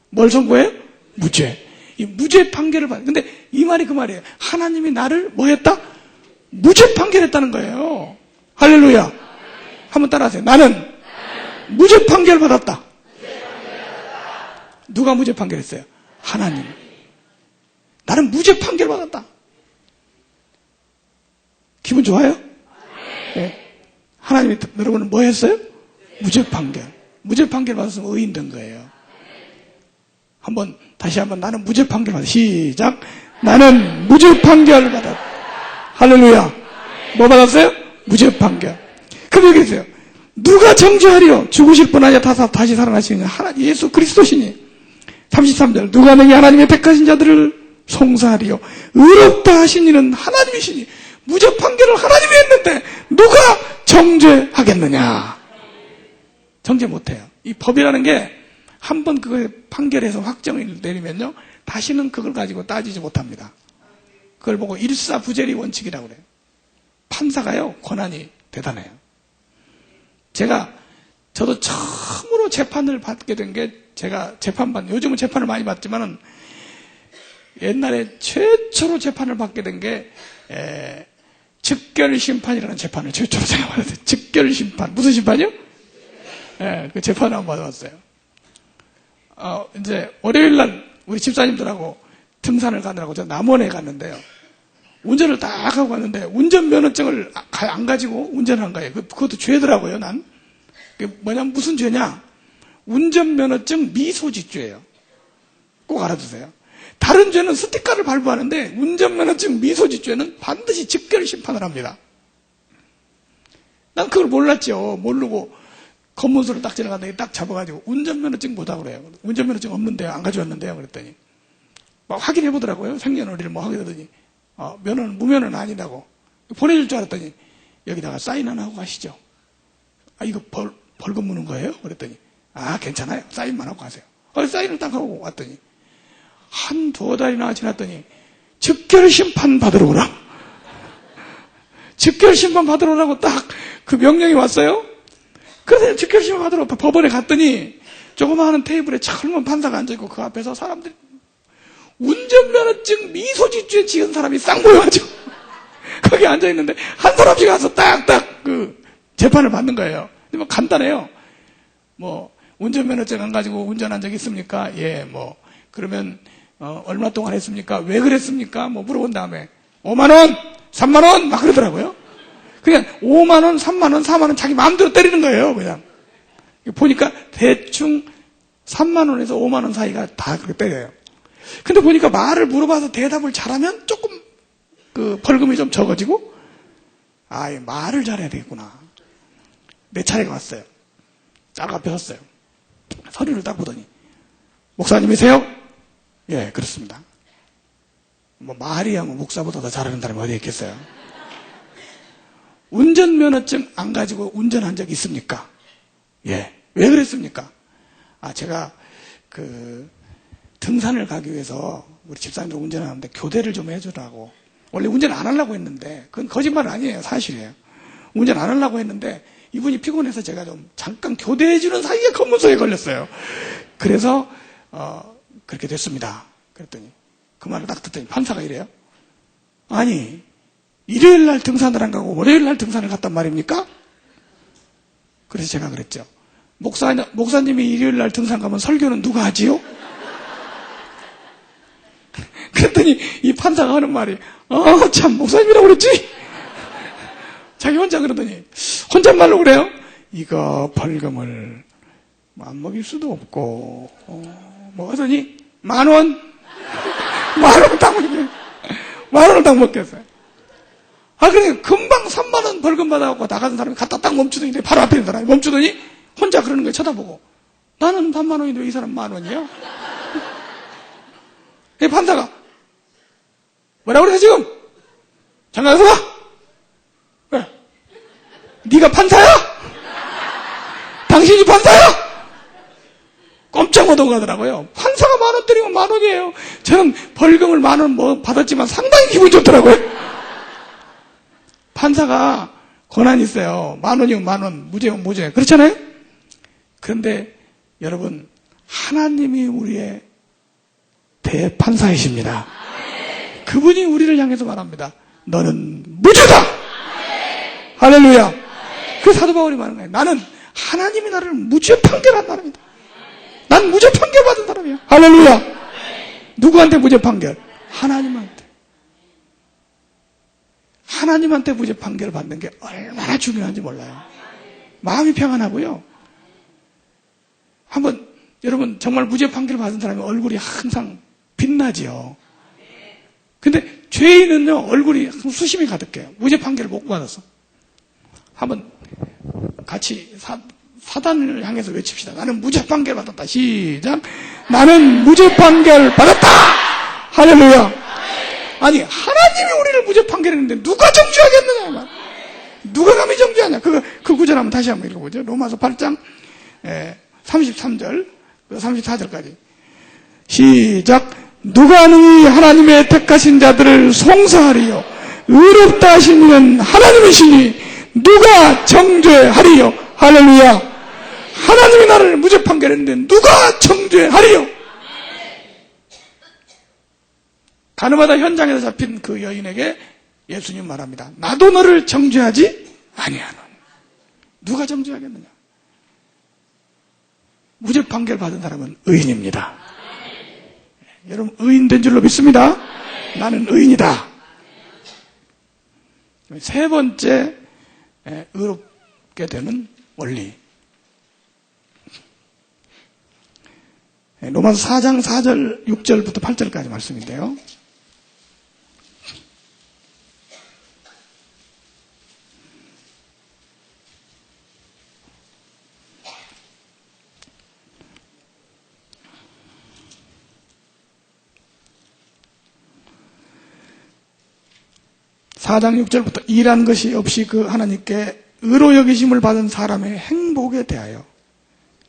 뭘 선고해요? 무죄. 이 무죄 판결을 받는. 근데 이 말이 그 말이에요. 하나님이 나를 뭐 했다? 무죄 판결했다는 거예요. 할렐루야. 한번 따라하세요. 나는 무죄 판결 받았다. 누가 무죄 판결했어요? 하나님. 나는 무죄 판결 받았다. 기분 좋아요? 네. 하나님이 여러분은 뭐 했어요? 무죄 판결. 무죄 판결 받았으면 의인 된 거예요. 다시 한번 나는 무죄 판결 받았다. 시작. 나는 무죄 판결 받았다. 할렐루야. 뭐 받았어요? 무죄 판결. 그럼 여기 계세요. 누가 정죄하리요? 죽으실 분 아니야 다시 살아나시는 하나님 예수 그리스도시니. 33절. 누가 너희 하나님의 택하신 자들을 송사하리요? 의롭다 하신 이는 하나님이시니. 무죄 판결을 하나님이 했는데 누가 정죄하겠느냐? 정죄 못해요. 이 법이라는 게 한 번 그걸 판결해서 확정을 내리면요, 다시는 그걸 가지고 따지지 못합니다. 그걸 보고 일사부재리 원칙이라고 그래요. 판사가요, 권한이 대단해요. 저도 처음으로 재판을 받게 된 게, 요즘은 재판을 많이 받지만은, 옛날에 최초로 재판을 받게 된 게, 즉결심판이라는 재판을 최초로 제가 받았어요. 즉결심판. 무슨 심판이요? 그 재판을 한번 받아봤어요. 이제, 월요일날 우리 집사님들하고 등산을 가느라고 저 남원에 갔는데요. 운전을 딱 하고 갔는데, 운전면허증을 안 가지고 운전을 한 거예요. 그것도 죄더라고요, 난. 그게 뭐냐면 무슨 죄냐? 운전면허증 미소지죄예요. 꼭 알아두세요. 다른 죄는 스티커를 발부하는데, 운전면허증 미소지죄는 반드시 즉결심판을 합니다. 난 그걸 몰랐죠. 모르고, 검문소를 딱 지나갔더니 딱 잡아가지고, 운전면허증 보자고 그래요. 운전면허증 없는데요. 안 가져왔는데요. 그랬더니. 막 확인해보더라고요. 생년월일을 뭐 하더니. 면허는 무면허는 아니라고. 보내줄 줄 알았더니, 여기다가 사인 하나 하고 가시죠. 이거 벌금 무는 거예요? 그랬더니, 괜찮아요. 사인만 하고 가세요. 사인을 딱 하고 왔더니, 한두 달이나 지났더니, 즉결심판 받으러 오라. 즉결심판 받으러 오라고 딱 그 명령이 왔어요. 그래서 즉결심판 받으러 법원에 갔더니, 조그마한 테이블에 젊은 판사가 앉아있고, 그 앞에서 사람들이, 운전면허증 미소지죄 지은 사람이 싹 모여가지고 거기 앉아있는데 한 사람씩 가서 딱딱 그 재판을 받는 거예요. 근데 뭐 간단해요. 뭐 운전면허증 안 가지고 운전한 적 있습니까? 예, 뭐 그러면 얼마 동안 했습니까? 왜 그랬습니까? 뭐 물어본 다음에 5만 원, 3만 원 막 그러더라고요. 그냥 5만 원, 3만 원, 4만 원 자기 마음대로 때리는 거예요. 그냥 보니까 대충 3만 원에서 5만 원 사이가 다 그렇게 때려요. 근데 보니까 말을 물어봐서 대답을 잘하면 조금 그 벌금이 좀 적어지고, 말을 잘해야 되겠구나. 내 차례가 왔어요. 짝 앞에 섰어요. 서류를 딱 보더니, 목사님이세요? 예, 그렇습니다. 뭐 말이야 뭐 목사보다 더 잘하는 사람이 어디 있겠어요? 운전면허증 안 가지고 운전한 적 있습니까? 예. 왜 그랬습니까? 제가 등산을 가기 위해서 우리 집사님들 운전하는데 교대를 좀 해주라고. 원래 운전 안 하려고 했는데, 그건 거짓말 아니에요. 사실이에요. 운전 안 하려고 했는데, 이분이 피곤해서 제가 좀 잠깐 교대해주는 사이에 검문소에 걸렸어요. 그래서, 그렇게 됐습니다. 그랬더니, 그 말을 딱 듣더니 판사가 이래요. 아니, 일요일 날 등산을 안 가고 월요일 날 등산을 갔단 말입니까? 그래서 제가 그랬죠. 목사님이 일요일 날 등산 가면 설교는 누가 하지요? 그랬더니 이 판사가 하는 말이 참 목사님이라고 그랬지? 자기 혼자 그러더니 혼잣말로 그래요. 이거 벌금을 안 먹일 수도 없고 뭐 하더니 10,000원? 10,000원 딱 먹겠어요. 10,000원을 딱 먹겠어요. 그러니까 금방 3만 원 벌금 받아갖고 나가는 사람이 갖다 딱 멈추더니 바로 앞에 있는 사람이 멈추더니 혼자 그러는 거예요. 쳐다보고. 나는 3만 원인데 왜 이 사람 10,000원이야? 이 판사가 뭐라고 그래 지금? 잠깐 가서 봐. 왜? 네가 판사야? 당신이 판사야? 깜짝 얻어가더라고요. 판사가 10,000원 때리면 10,000원이에요. 저는 벌금을 10,000원 뭐 받았지만 상당히 기분 좋더라고요. 판사가 권한이 있어요. 10,000원이면 10,000원, 무죄면 무죄. 그렇잖아요? 그런데 여러분, 하나님이 우리의 대판사이십니다. 그분이 우리를 향해서 말합니다. 너는 무죄다! 할렐루야! 그 사도 바울이 말하는 거예요. 나는 하나님이 나를 무죄 판결한 사람이다. 난 무죄 판결 받은 사람이야. 할렐루야! 누구한테 무죄 판결? 하나님한테 무죄 판결을 받는 게 얼마나 중요한지 몰라요. 마음이 평안하고요. 한번 여러분 정말 무죄 판결을 받은 사람이 얼굴이 항상 빛나지요. 근데 죄인은요 얼굴이 수심이 가득해요. 무죄 판결을 못 받았어. 한번 같이 사단을 향해서 외칩시다. 나는 무죄 판결 받았다. 시작. 나는 무죄 판결 받았다. 할렐루야. 아니 하나님이 우리를 무죄 판결했는데 누가 정죄하겠느냐. 누가 감히 정죄하냐. 그 구절 한번 다시 한번 읽어보죠. 로마서 8장 33절 34절까지 시작. 누가 능히 하나님의 택하신 자들을 송사하리요. 의롭다 하신 이는 하나님이시니 누가 정죄하리요. 할렐루야. 하나님이 나를 무죄 판결했는데 누가 정죄하리요. 가늠하다 현장에서 잡힌 그 여인에게 예수님 말합니다. 나도 너를 정죄하지 아니하노니. 누가 정죄하겠느냐. 무죄 판결 받은 사람은 의인입니다. 여러분 의인 된 줄로 믿습니다. 나는 의인이다. 세 번째 의롭게 되는 원리. 로마서 4장 4절 6절부터 8절까지 말씀인데요. 사장 6절부터 일한 것이 없이 그 하나님께 의로 여기심을 받은 사람의 행복에 대하여.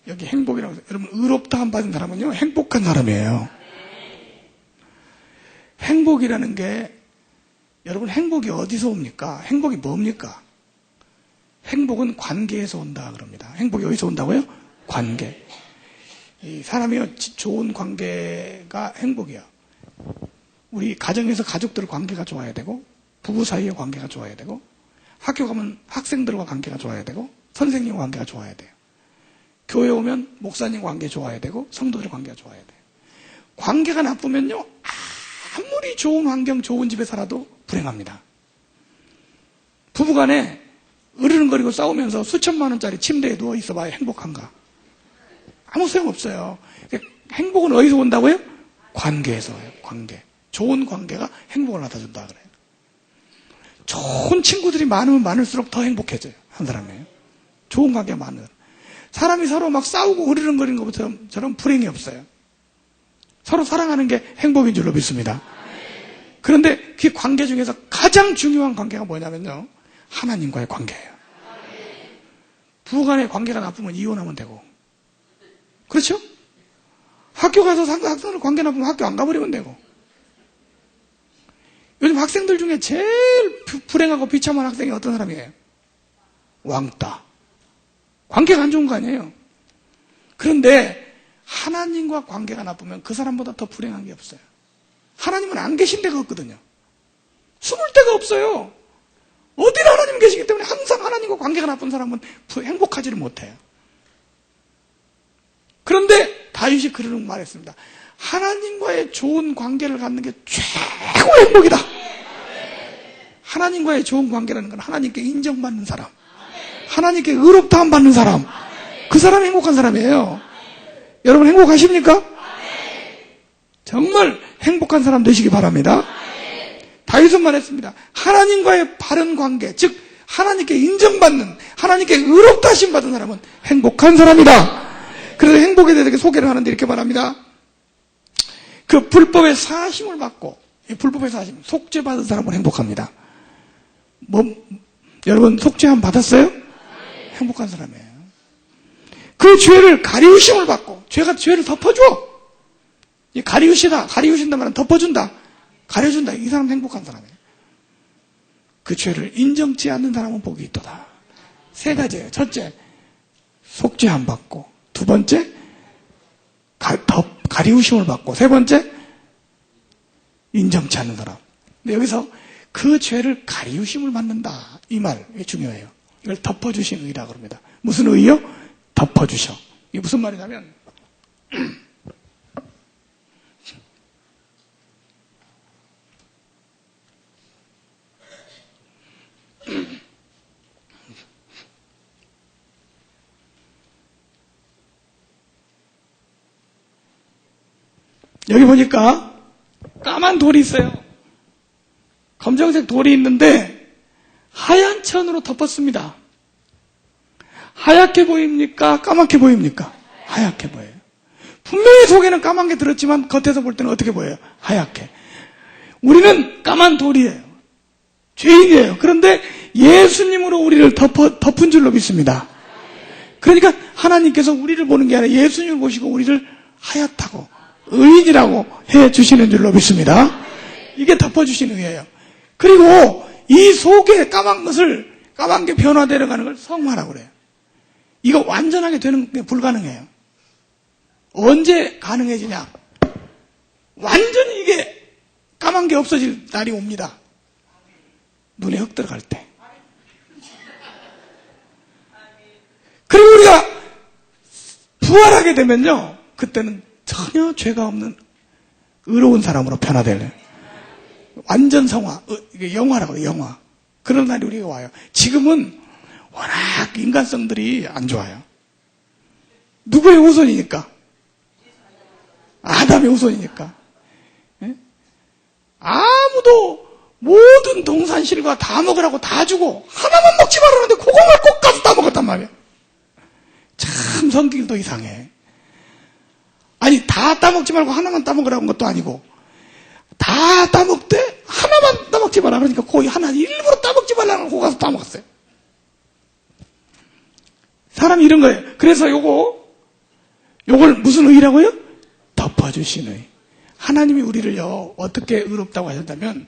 여기 행복이라고 해서 여러분 의롭다 함 받은 사람은요 행복한 사람이에요. 행복이라는 게 여러분 행복이 어디서 옵니까? 행복이 뭡니까? 행복은 관계에서 온다 그럽니다. 행복이 어디서 온다고요? 관계. 이 사람이 좋은 관계가 행복이야. 우리 가정에서 가족들 관계가 좋아야 되고 부부 사이의 관계가 좋아야 되고 학교 가면 학생들과 관계가 좋아야 되고 선생님과 관계가 좋아야 돼요. 교회 오면 목사님 관계 좋아야 되고 성도들 관계가 좋아야 돼요. 관계가 나쁘면요 아무리 좋은 환경 좋은 집에 살아도 불행합니다. 부부간에 으르렁거리고 싸우면서 수천만 원짜리 침대에 누워 있어봐야 행복한가? 아무 소용없어요. 행복은 어디서 온다고요? 관계에서 와요. 관계. 좋은 관계가 행복을 낳아준다 그래요. 좋은 친구들이 많으면 많을수록 더 행복해져요. 한 사람이에요. 좋은 관계가 많은. 사람이 서로 막 싸우고 으르렁거리는 것처럼 불행이 없어요. 서로 사랑하는 게 행복인 줄로 믿습니다. 그런데 그 관계 중에서 가장 중요한 관계가 뭐냐면요. 하나님과의 관계예요. 부부 간의 관계가 나쁘면 이혼하면 되고. 그렇죠? 학교 가서 학생들 관계 나쁘면 학교 안 가버리면 되고. 요즘 학생들 중에 제일 불행하고 비참한 학생이 어떤 사람이에요? 왕따. 관계가 안 좋은 거 아니에요? 그런데 하나님과 관계가 나쁘면 그 사람보다 더 불행한 게 없어요. 하나님은 안 계신 데가 없거든요. 숨을 데가 없어요. 어디나 하나님 계시기 때문에 항상 하나님과 관계가 나쁜 사람은 행복하지를 못해요. 그런데 다윗이 그러는 말했습니다. 하나님과의 좋은 관계를 갖는 게 최고의 행복이다. 하나님과의 좋은 관계라는 건 하나님께 인정받는 사람, 하나님께 의롭다함 받는 사람, 그 사람이 행복한 사람이에요. 여러분 행복하십니까? 정말 행복한 사람 되시기 바랍니다. 다윗은 말했습니다. 하나님과의 바른 관계, 즉 하나님께 인정받는, 하나님께 의롭다 하심 받은 사람은 행복한 사람이다. 그래서 행복에 대해서 소개를 하는데 이렇게 말합니다. 그 불법의 사심을 받고, 이 불법의 사심, 속죄 받은 사람은 행복합니다. 여러분 속죄함 받았어요? 행복한 사람이에요. 그 죄를 가리우심을 받고, 죄를 덮어줘. 이 가리우신다 말은 덮어준다, 가려준다. 이 사람 행복한 사람이에요. 그 죄를 인정치 않는 사람은 복이 있도다. 세 가지예요. 첫째, 속죄함 받고, 두 번째, 가리우심을 받고, 세 번째, 인정치 않는 사람. 근데 여기서 그 죄를 가리우심을 받는다. 이 말, 이게 중요해요. 이걸 덮어주신 의라고 합니다. 무슨 의요? 덮어주셔. 이게 무슨 말이냐면, 여기 보니까 까만 돌이 있어요. 검정색 돌이 있는데 하얀 천으로 덮었습니다. 하얗게 보입니까? 까맣게 보입니까? 하얗게 보여요. 분명히 속에는 까만 게 들었지만 겉에서 볼 때는 어떻게 보여요? 하얗게. 우리는 까만 돌이에요. 죄인이에요. 그런데 예수님으로 우리를 덮은 줄로 믿습니다. 그러니까 하나님께서 우리를 보는 게 아니라 예수님을 보시고 우리를 하얗다고 의인이라고 해주시는 줄로 믿습니다. 이게 덮어주시는 의예요. 그리고 이 속에 까만 게 변화되어 가는 걸 성화라고 그래요. 이거 완전하게 되는 게 불가능해요. 언제 가능해지냐? 완전히 이게 까만 게 없어질 날이 옵니다. 눈에 흙 들어갈 때. 그리고 우리가 부활하게 되면요, 그때는 전혀 죄가 없는 의로운 사람으로 변화되는 완전 성화, 이게 영화라고 해요. 영화. 그런 날이 우리가 와요. 지금은 워낙 인간성들이 안 좋아요. 누구의 후손이니까? 아담의 후손이니까. 예? 아무도 모든 동산실과 다 먹으라고 다 주고 하나만 먹지 말라는데 그것만 꼭 가서 다 먹었단 말이에요. 참 성질도 이상해. 아니 다 따먹지 말고 하나만 따먹으라는 것도 아니고 다 따먹되 하나만 따먹지 말라 그러니까 거의 하나 일부러 따먹지 말라는 거 가서 따먹었어요. 사람이 이런 거예요. 그래서 요걸 무슨 의라고요? 덮어주신 의. 하나님이 우리를요 어떻게 의롭다고 하셨다면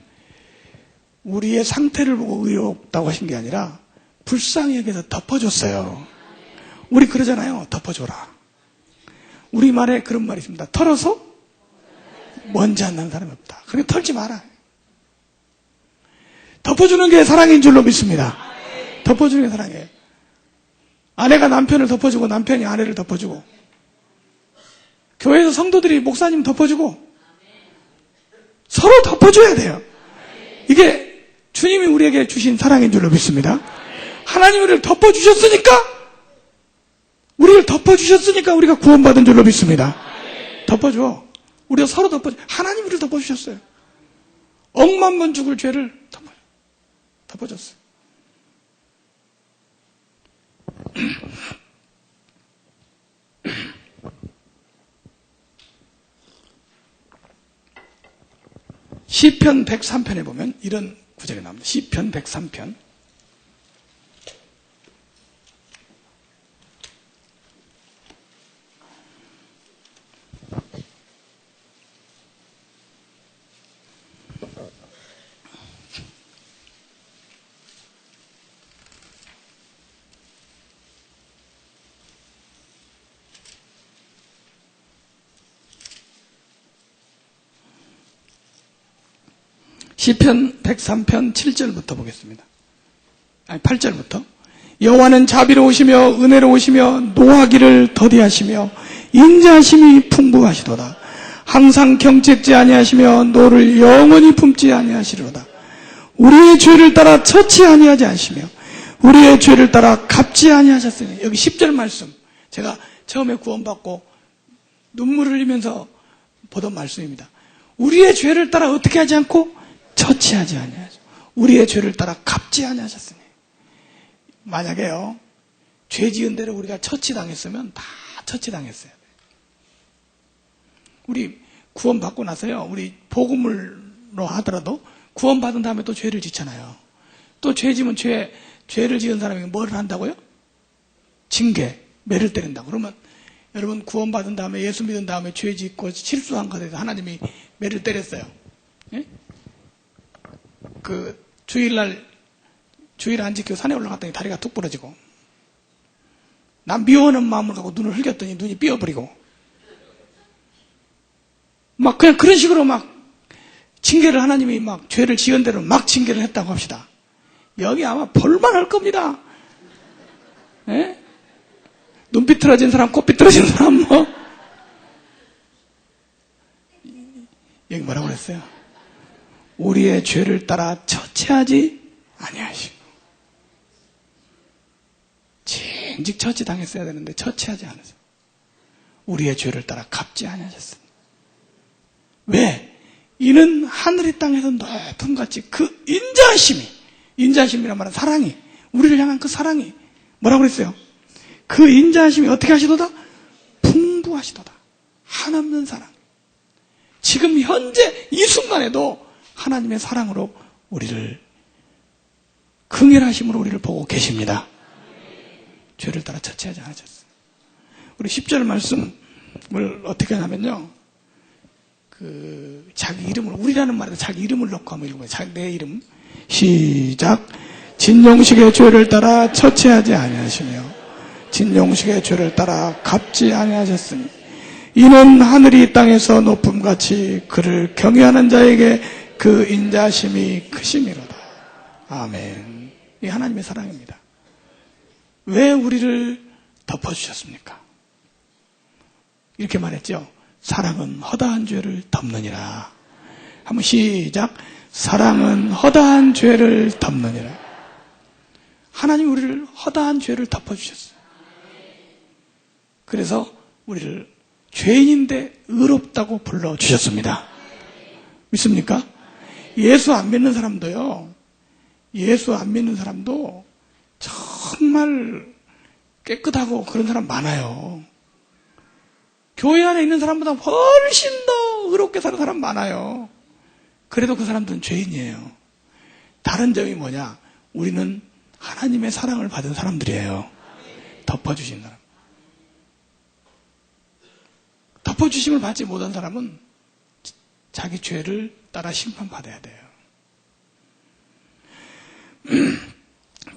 우리의 상태를 보고 의롭다고 하신 게 아니라 불쌍히 여겨서 덮어줬어요. 우리 그러잖아요. 덮어줘라. 우리말에 그런 말이 있습니다. 털어서 먼지 안 나는 사람이 없다. 그러니까 털지 마라. 덮어주는 게 사랑인 줄로 믿습니다. 덮어주는 게 사랑이에요. 아내가 남편을 덮어주고 남편이 아내를 덮어주고 교회에서 성도들이 목사님 덮어주고 서로 덮어줘야 돼요. 이게 주님이 우리에게 주신 사랑인 줄로 믿습니다. 하나님이 우리를 덮어주셨으니까 우리가 구원받은 줄로 믿습니다. 덮어줘. 우리가 서로 덮어줘. 하나님이 우리를 덮어주셨어요. 억만 번 죽을 죄를 덮어줬어요. 시편 103편에 보면 이런 구절이 나옵니다. 시편 103편. 시편 103편 7절부터 보겠습니다. 아니 8절부터. 여호와는 자비로우시며 은혜로우시며 노하기를 더디하시며 인자하심이 풍부하시도다. 항상 경책지 아니하시며 노를 영원히 품지 아니하시리로다. 우리의 죄를 따라 처치 아니하지 않으시며 우리의 죄를 따라 갚지 아니하셨으니. 여기 10절 말씀 제가 처음에 구원받고 눈물을 흘리면서 보던 말씀입니다. 우리의 죄를 따라 어떻게 하지 않고 처치하지 아니하죠. 우리의 죄를 따라 갚지 아니하셨으니. 만약에요 죄 지은 대로 우리가 처치당했으면 다 처치당했어요. 우리 구원받고 나서요 우리 복음으로 하더라도 구원받은 다음에 또 죄를 짓잖아요. 또 죄 지면 죄를 지은 사람이 뭘 한다고요? 징계, 매를 때린다고. 그러면 여러분 구원받은 다음에 예수 믿은 다음에 죄 짓고 실수한 것에 대해서 하나님이 매를 때렸어요. 예? 그 주일 안 지키고 산에 올라갔더니 다리가 툭 부러지고 난 미워하는 마음을 갖고 눈을 흘겼더니 눈이 삐어버리고 막 그냥 그런 식으로 막 징계를 하나님이 막 죄를 지은 대로 막 징계를 했다고 합시다. 여기 아마 볼만할 겁니다. 예? 눈 삐뚤어진 사람, 코 삐뚤어진 사람 뭐 여기 뭐라고 그랬어요? 우리의 죄를 따라 처치하지 아니하시고. 진즉 처치당했어야 되는데 처치하지 않으세요. 우리의 죄를 따라 갚지 아니하셨습니다. 왜? 이는 하늘의 땅에서 높음같이 그 인자하심이란 말은 사랑이, 우리를 향한 그 사랑이 뭐라고 그랬어요? 그 인자하심이 어떻게 하시도다? 풍부하시도다. 한없는 사랑. 지금 현재 이 순간에도 하나님의 사랑으로 우리를, 긍휼하심으로 우리를 보고 계십니다. 죄를 따라 처치하지 않으셨어요. 우리 10절 말씀을 어떻게 하냐면요, 자기 이름을, 우리라는 말에서 자기 이름을 넣고 한번 읽어봐요. 내 이름. 시작. 진용식의 죄를 따라 처치하지 아니하시며 진용식의 죄를 따라 갚지 아니하셨으니 이는 하늘이 땅에서 높음같이 그를 경외하는 자에게 그 인자심이 크심이로다. 아멘. 이 하나님의 사랑입니다. 왜 우리를 덮어주셨습니까? 이렇게 말했죠. 사랑은 허다한 죄를 덮느니라. 한번 시작. 사랑은 허다한 죄를 덮느니라. 하나님이 우리를 허다한 죄를 덮어주셨어요. 그래서 우리를 죄인인데 의롭다고 불러주셨습니다. 믿습니까? 예수 안 믿는 사람도요, 예수 안 믿는 사람도 정말 깨끗하고 그런 사람 많아요. 교회 안에 있는 사람보다 훨씬 더 의롭게 사는 사람 많아요. 그래도 그 사람들은 죄인이에요. 다른 점이 뭐냐? 우리는 하나님의 사랑을 받은 사람들이에요. 덮어주신 사람. 덮어주심을 받지 못한 사람은 자기 죄를 따라 심판받아야 돼요.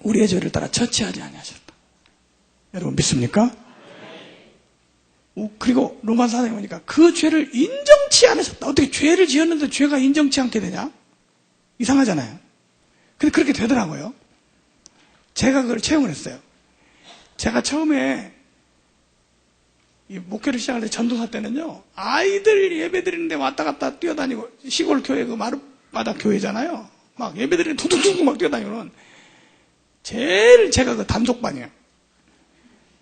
우리의 죄를 따라 처치하지 아니하셨다. 여러분 믿습니까? 그리고 로마서 4장에 보니까 그 죄를 인정치 않으셨다. 어떻게 죄를 지었는데 죄가 인정치 않게 되냐? 이상하잖아요. 근데 그렇게 되더라고요. 제가 그걸 체험을 했어요. 제가 처음에 이 목회를 시작할 때 전도사 때는요, 아이들 예배 드리는데 왔다 갔다 뛰어다니고, 시골 교회 그 마룻바닥 교회잖아요. 막 예배 드리는데 두둑두둑 막 뛰어다니고는 제일 제가 그 단속반이에요.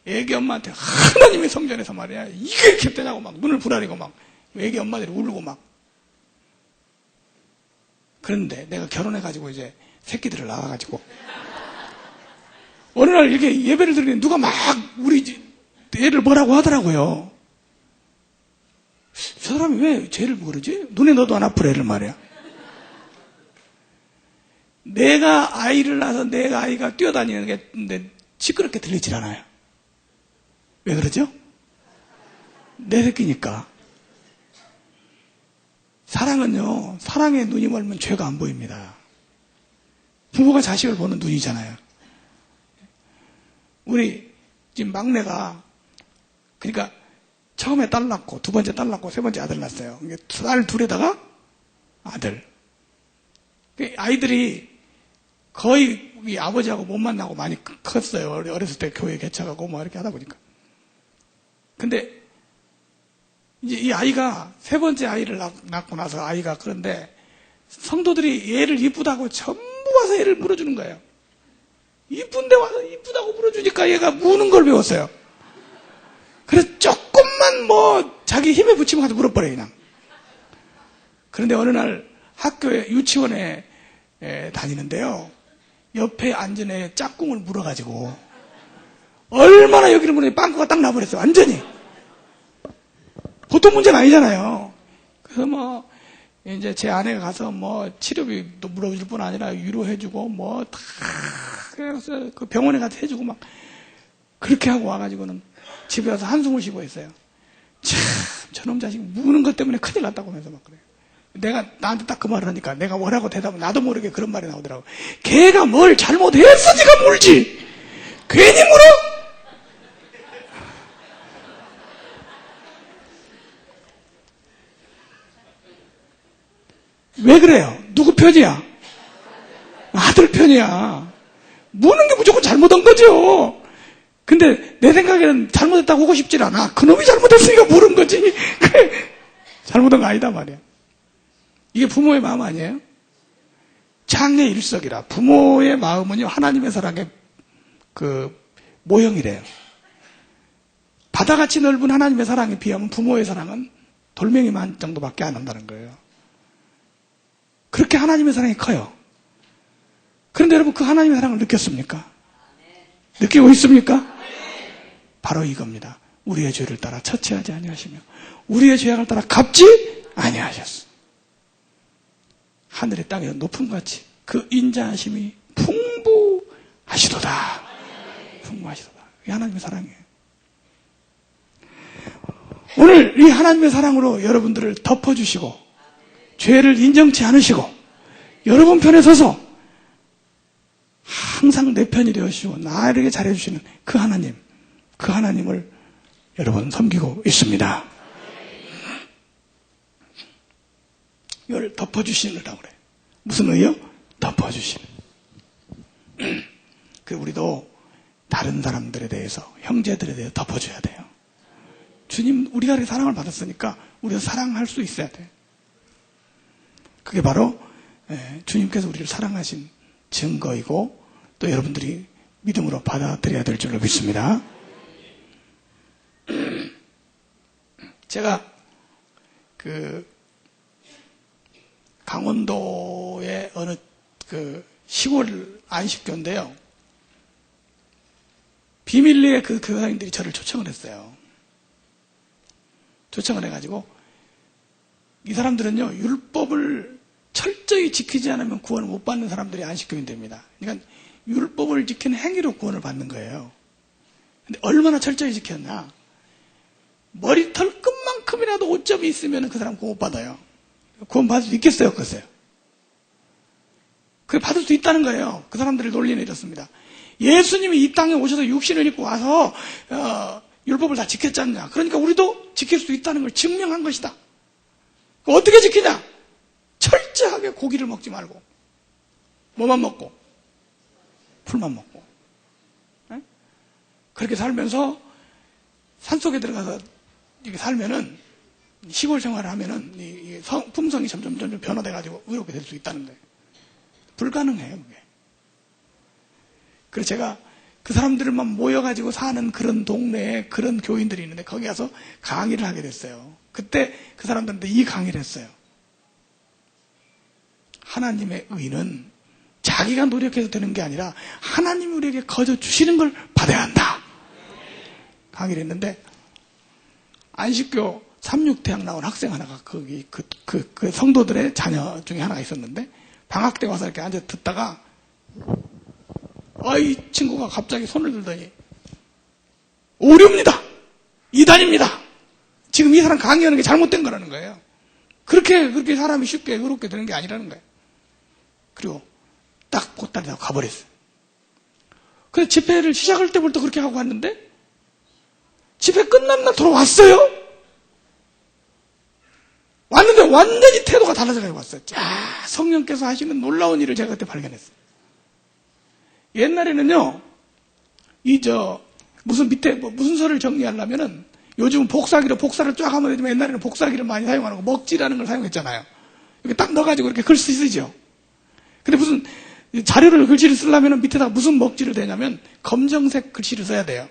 애기 엄마한테 하나님의 성전에서 말이야, 이게 이렇게 되냐고 막 눈을 부라리고 막 애기 엄마들이 울고 막. 그런데 내가 결혼해가지고 이제 새끼들을 낳아가지고 어느 날 이렇게 예배를 드리는데 누가 막 우리 애를 뭐라고 하더라고요. 저 사람이 왜 죄를 그러지? 눈에 넣어도 안 아플 애를 말이야. 내가 아이를 낳아서 내가 아이가 뛰어다니는 게 시끄럽게 들리질 않아요. 왜 그러죠? 내 새끼니까. 사랑은요, 사랑의 눈이 멀면 죄가 안 보입니다. 부모가 자식을 보는 눈이잖아요. 우리 지금 막내가, 그러니까 처음에 딸 낳고 두 번째 딸 낳고 세 번째 아들 낳았어요. 딸 둘에다가 아들. 아이들이 거의 아버지하고 못 만나고 많이 컸어요. 어렸을 때 교회 개척하고 뭐 이렇게 하다 보니까. 근데 이제 이 아이가 세 번째 아이를 낳고 나서 아이가, 그런데 성도들이 얘를 이쁘다고 전부 와서 얘를 물어주는 거예요. 이쁜데 와서 이쁘다고 물어주니까 얘가 무는 걸 배웠어요. 그래서 조금만 뭐 자기 힘에 붙이면 가서 물어버려요, 그냥. 그런데 어느 날 학교에, 유치원에 다니는데요, 옆에 앉은 애 짝꿍을 물어가지고 얼마나 여기를 물으니 빵꾸가 딱 나버렸어요, 완전히. 보통 문제가 아니잖아요. 그래서 뭐 이제 제 아내가 가서 뭐 치료비도 물어줄 뿐 아니라 위로해주고 뭐 다 그래서 그 병원에 가서 해주고 막 그렇게 하고 와가지고는 집에 와서 한숨을 쉬고 있어요. 참, 저놈 자식 무는 것 때문에 큰일 났다고 하면서 막 그래요. 내가 나한테 딱 그 말을 하니까 내가 뭐라고 대답을, 나도 모르게 그런 말이 나오더라고. 걔가 뭘 잘못했어, 네가 물지. 괜히 물어? 왜 그래요? 누구 편이야? 아들 편이야. 무는 게 무조건 잘못한 거죠. 근데 내 생각에는 잘못했다고 하고 싶질 않아. 그놈이 잘못했으니까 물은 거지. 그래, 잘못한 거 아니다 말이야. 이게 부모의 마음 아니에요? 장의 일석이라. 부모의 마음은요, 하나님의 사랑의 그 모형이래요. 바다같이 넓은 하나님의 사랑에 비하면 부모의 사랑은 돌멩이만 정도밖에 안 한다는 거예요. 그렇게 하나님의 사랑이 커요. 그런데 여러분 그 하나님의 사랑을 느꼈습니까? 느끼고 있습니까? 바로 이겁니다. 우리의 죄를 따라 처치하지 아니하시며 우리의 죄악을 따라 갚지 아니하셨어. 하늘의 땅에 높은 같이 그 인자하심이 풍부하시도다. 풍부하시도다. 이게 하나님의 사랑이에요. 오늘 이 하나님의 사랑으로 여러분들을 덮어주시고 죄를 인정치 않으시고 여러분 편에 서서 항상 내 편이 되어주시고 나에게 잘해주시는 그 하나님, 그 하나님을 여러분 섬기고 있습니다. 이걸 덮어주시느라고 그래. 무슨 의요? 덮어주시는. 우리도 다른 사람들에 대해서, 형제들에 대해서 덮어줘야 돼요. 주님, 우리가 이렇게 사랑을 받았으니까 우리가 사랑할 수 있어야 돼. 그게 바로 주님께서 우리를 사랑하신 증거이고 또 여러분들이 믿음으로 받아들여야 될 줄로 믿습니다. 제가 강원도의 어느 시골 안식교인데요. 비밀리에 그 교사님들이 저를 초청을 했어요. 초청을 해가지고 이 사람들은요, 율법을 철저히 지키지 않으면 구원을 못 받는 사람들이 안식교인 됩니다. 그러니까 율법을 지키는 행위로 구원을 받는 거예요. 근데 얼마나 철저히 지켰나? 머리털 끝만큼이라도 오점이 있으면 그 사람 구원 못 받아요. 구원 받을 수 있겠어요? 없겠어요? 그래, 받을 수 있다는 거예요. 그 사람들을 논리는 이렇습니다. 예수님이 이 땅에 오셔서 육신을 입고 와서 율법을 다 지켰지 않냐. 그러니까 우리도 지킬 수 있다는 걸 증명한 것이다. 어떻게 지키냐? 철저하게 고기를 먹지 말고 뭐만 먹고? 풀만 먹고. 네? 그렇게 살면서 산속에 들어가서 이렇게 살면은 시골 생활을 하면은 이 품성이 점점 변화돼가지고 의롭게 될 수 있다는 거예요. 불가능해요, 그게. 그래서 제가 그 사람들만 모여가지고 사는 그런 동네에 그런 교인들이 있는데 거기 가서 강의를 하게 됐어요. 그때 그 사람들한테 이 강의를 했어요. 하나님의 의는 자기가 노력해서 되는 게 아니라 하나님이 우리에게 거저 주시는 걸 받아야 한다. 강의를 했는데 안식교 36대학 나온 학생 하나가 거기 그 성도들의 자녀 중에 하나가 있었는데 방학 때 와서 이렇게 앉아 듣다가 이 친구가 갑자기 손을 들더니 오류입니다. 이단입니다. 지금 이 사람 강의하는 게 잘못된 거라는 거예요. 그렇게 사람이 쉽게 의롭게 되는 게 아니라는 거예요. 그리고 딱 보따리 하고 가버렸어요. 그래서 집회를 시작할 때부터 그렇게 하고 왔는데 집회 끝난 날 돌아왔어요. 왔는데 완전히 태도가 달라져가지고 왔어요. 성령께서 하시는 놀라운 일을 제가 그때 발견했어요. 옛날에는요, 무슨 밑에 무슨 소리를 정리하려면은 요즘은 복사기로 복사를 쫙 하면 되지만 옛날에는 복사기를 많이 사용하는 거, 먹지라는 걸 사용했잖아요. 이렇게 딱 넣어가지고 이렇게 글씨 쓰죠. 근데 무슨 자료를 글씨를 쓰려면 밑에다가 무슨 먹지를 대냐면 검정색 글씨를 써야 돼요.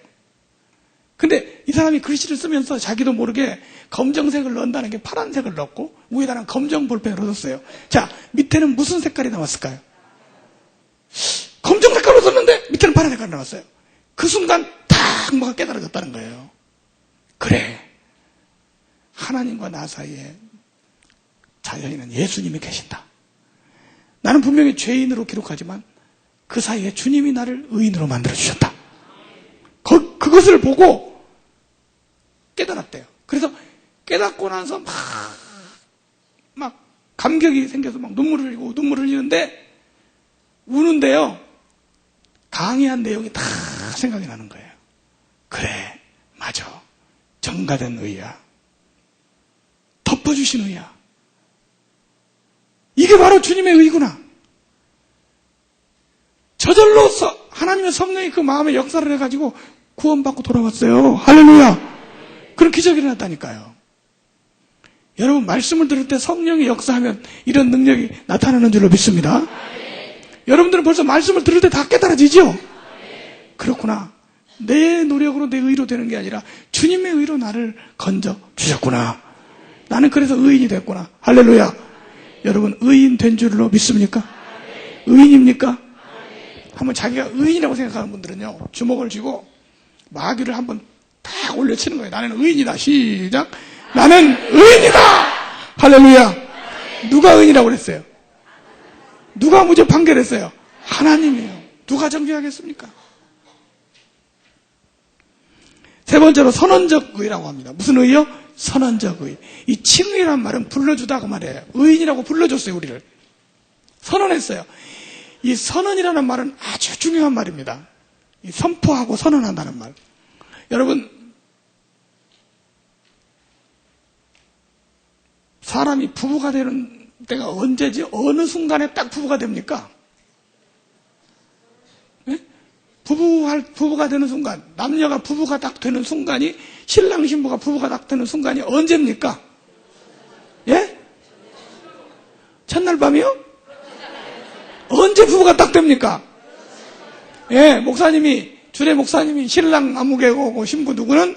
근데 이 사람이 글씨를 쓰면서 자기도 모르게 검정색을 넣는다는 게 파란색을 넣었고 위에다가 검정 볼펜을 넣었어요. 자, 밑에는 무슨 색깔이 나왔을까요? 검정 색깔로 썼는데 밑에는 파란 색깔이 나왔어요. 그 순간 딱 뭐가 깨달아졌다는 거예요. 그래, 하나님과 나 사이에 자연인은 예수님이 계신다. 나는 분명히 죄인으로 기록하지만 그 사이에 주님이 나를 의인으로 만들어주셨다. 그것을 보고 깨달았대요. 그래서 깨닫고 나서 막 감격이 생겨서 막 눈물을 흘리는데 우는데요. 강의한 내용이 다 생각이 나는 거예요. 그래, 맞아. 정가된 의야. 덮어주신 의야. 이게 바로 주님의 의구나. 저절로 하나님의 성령이 그 마음에 역사를 해가지고 구원받고 돌아왔어요. 할렐루야. 그런 기적이 일어났다니까요. 여러분, 말씀을 들을 때 성령이 역사하면 이런 능력이 나타나는 줄로 믿습니다. 여러분들은 벌써 말씀을 들을 때 다 깨달아지죠? 그렇구나. 내 노력으로 내 의로 되는 게 아니라 주님의 의로 나를 건져 주셨구나. 나는 그래서 의인이 됐구나. 할렐루야. 여러분 의인 된 줄로 믿습니까? 의인입니까? 한번 자기가 의인이라고 생각하는 분들은요, 주먹을 쥐고 마귀를 한번 탁 올려치는 거예요. 나는 의인이다. 시작. 나는 의인이다. 할렐루야. 누가 의인이라고 그랬어요? 누가 무죄 판결했어요? 하나님이에요. 누가 정죄하겠습니까? 세 번째로 선언적 의라고 합니다. 무슨 의요? 선언적 의. 이 칭의란 말은 불러주다 그 말이에요. 의인이라고 불러줬어요, 우리를. 선언했어요. 이 선언이라는 말은 아주 중요한 말입니다. 이 선포하고 선언한다는 말. 여러분, 사람이 부부가 되는 때가 언제지? 어느 순간에 딱 부부가 됩니까? 네? 부부가 되는 순간, 남녀가 부부가 딱 되는 순간이, 신랑 신부가 부부가 딱 되는 순간이 언제입니까? 예? 첫날 밤이요? 언제 부부가 딱 됩니까? 예, 주례 목사님이 신랑 아무개고 신부 누구는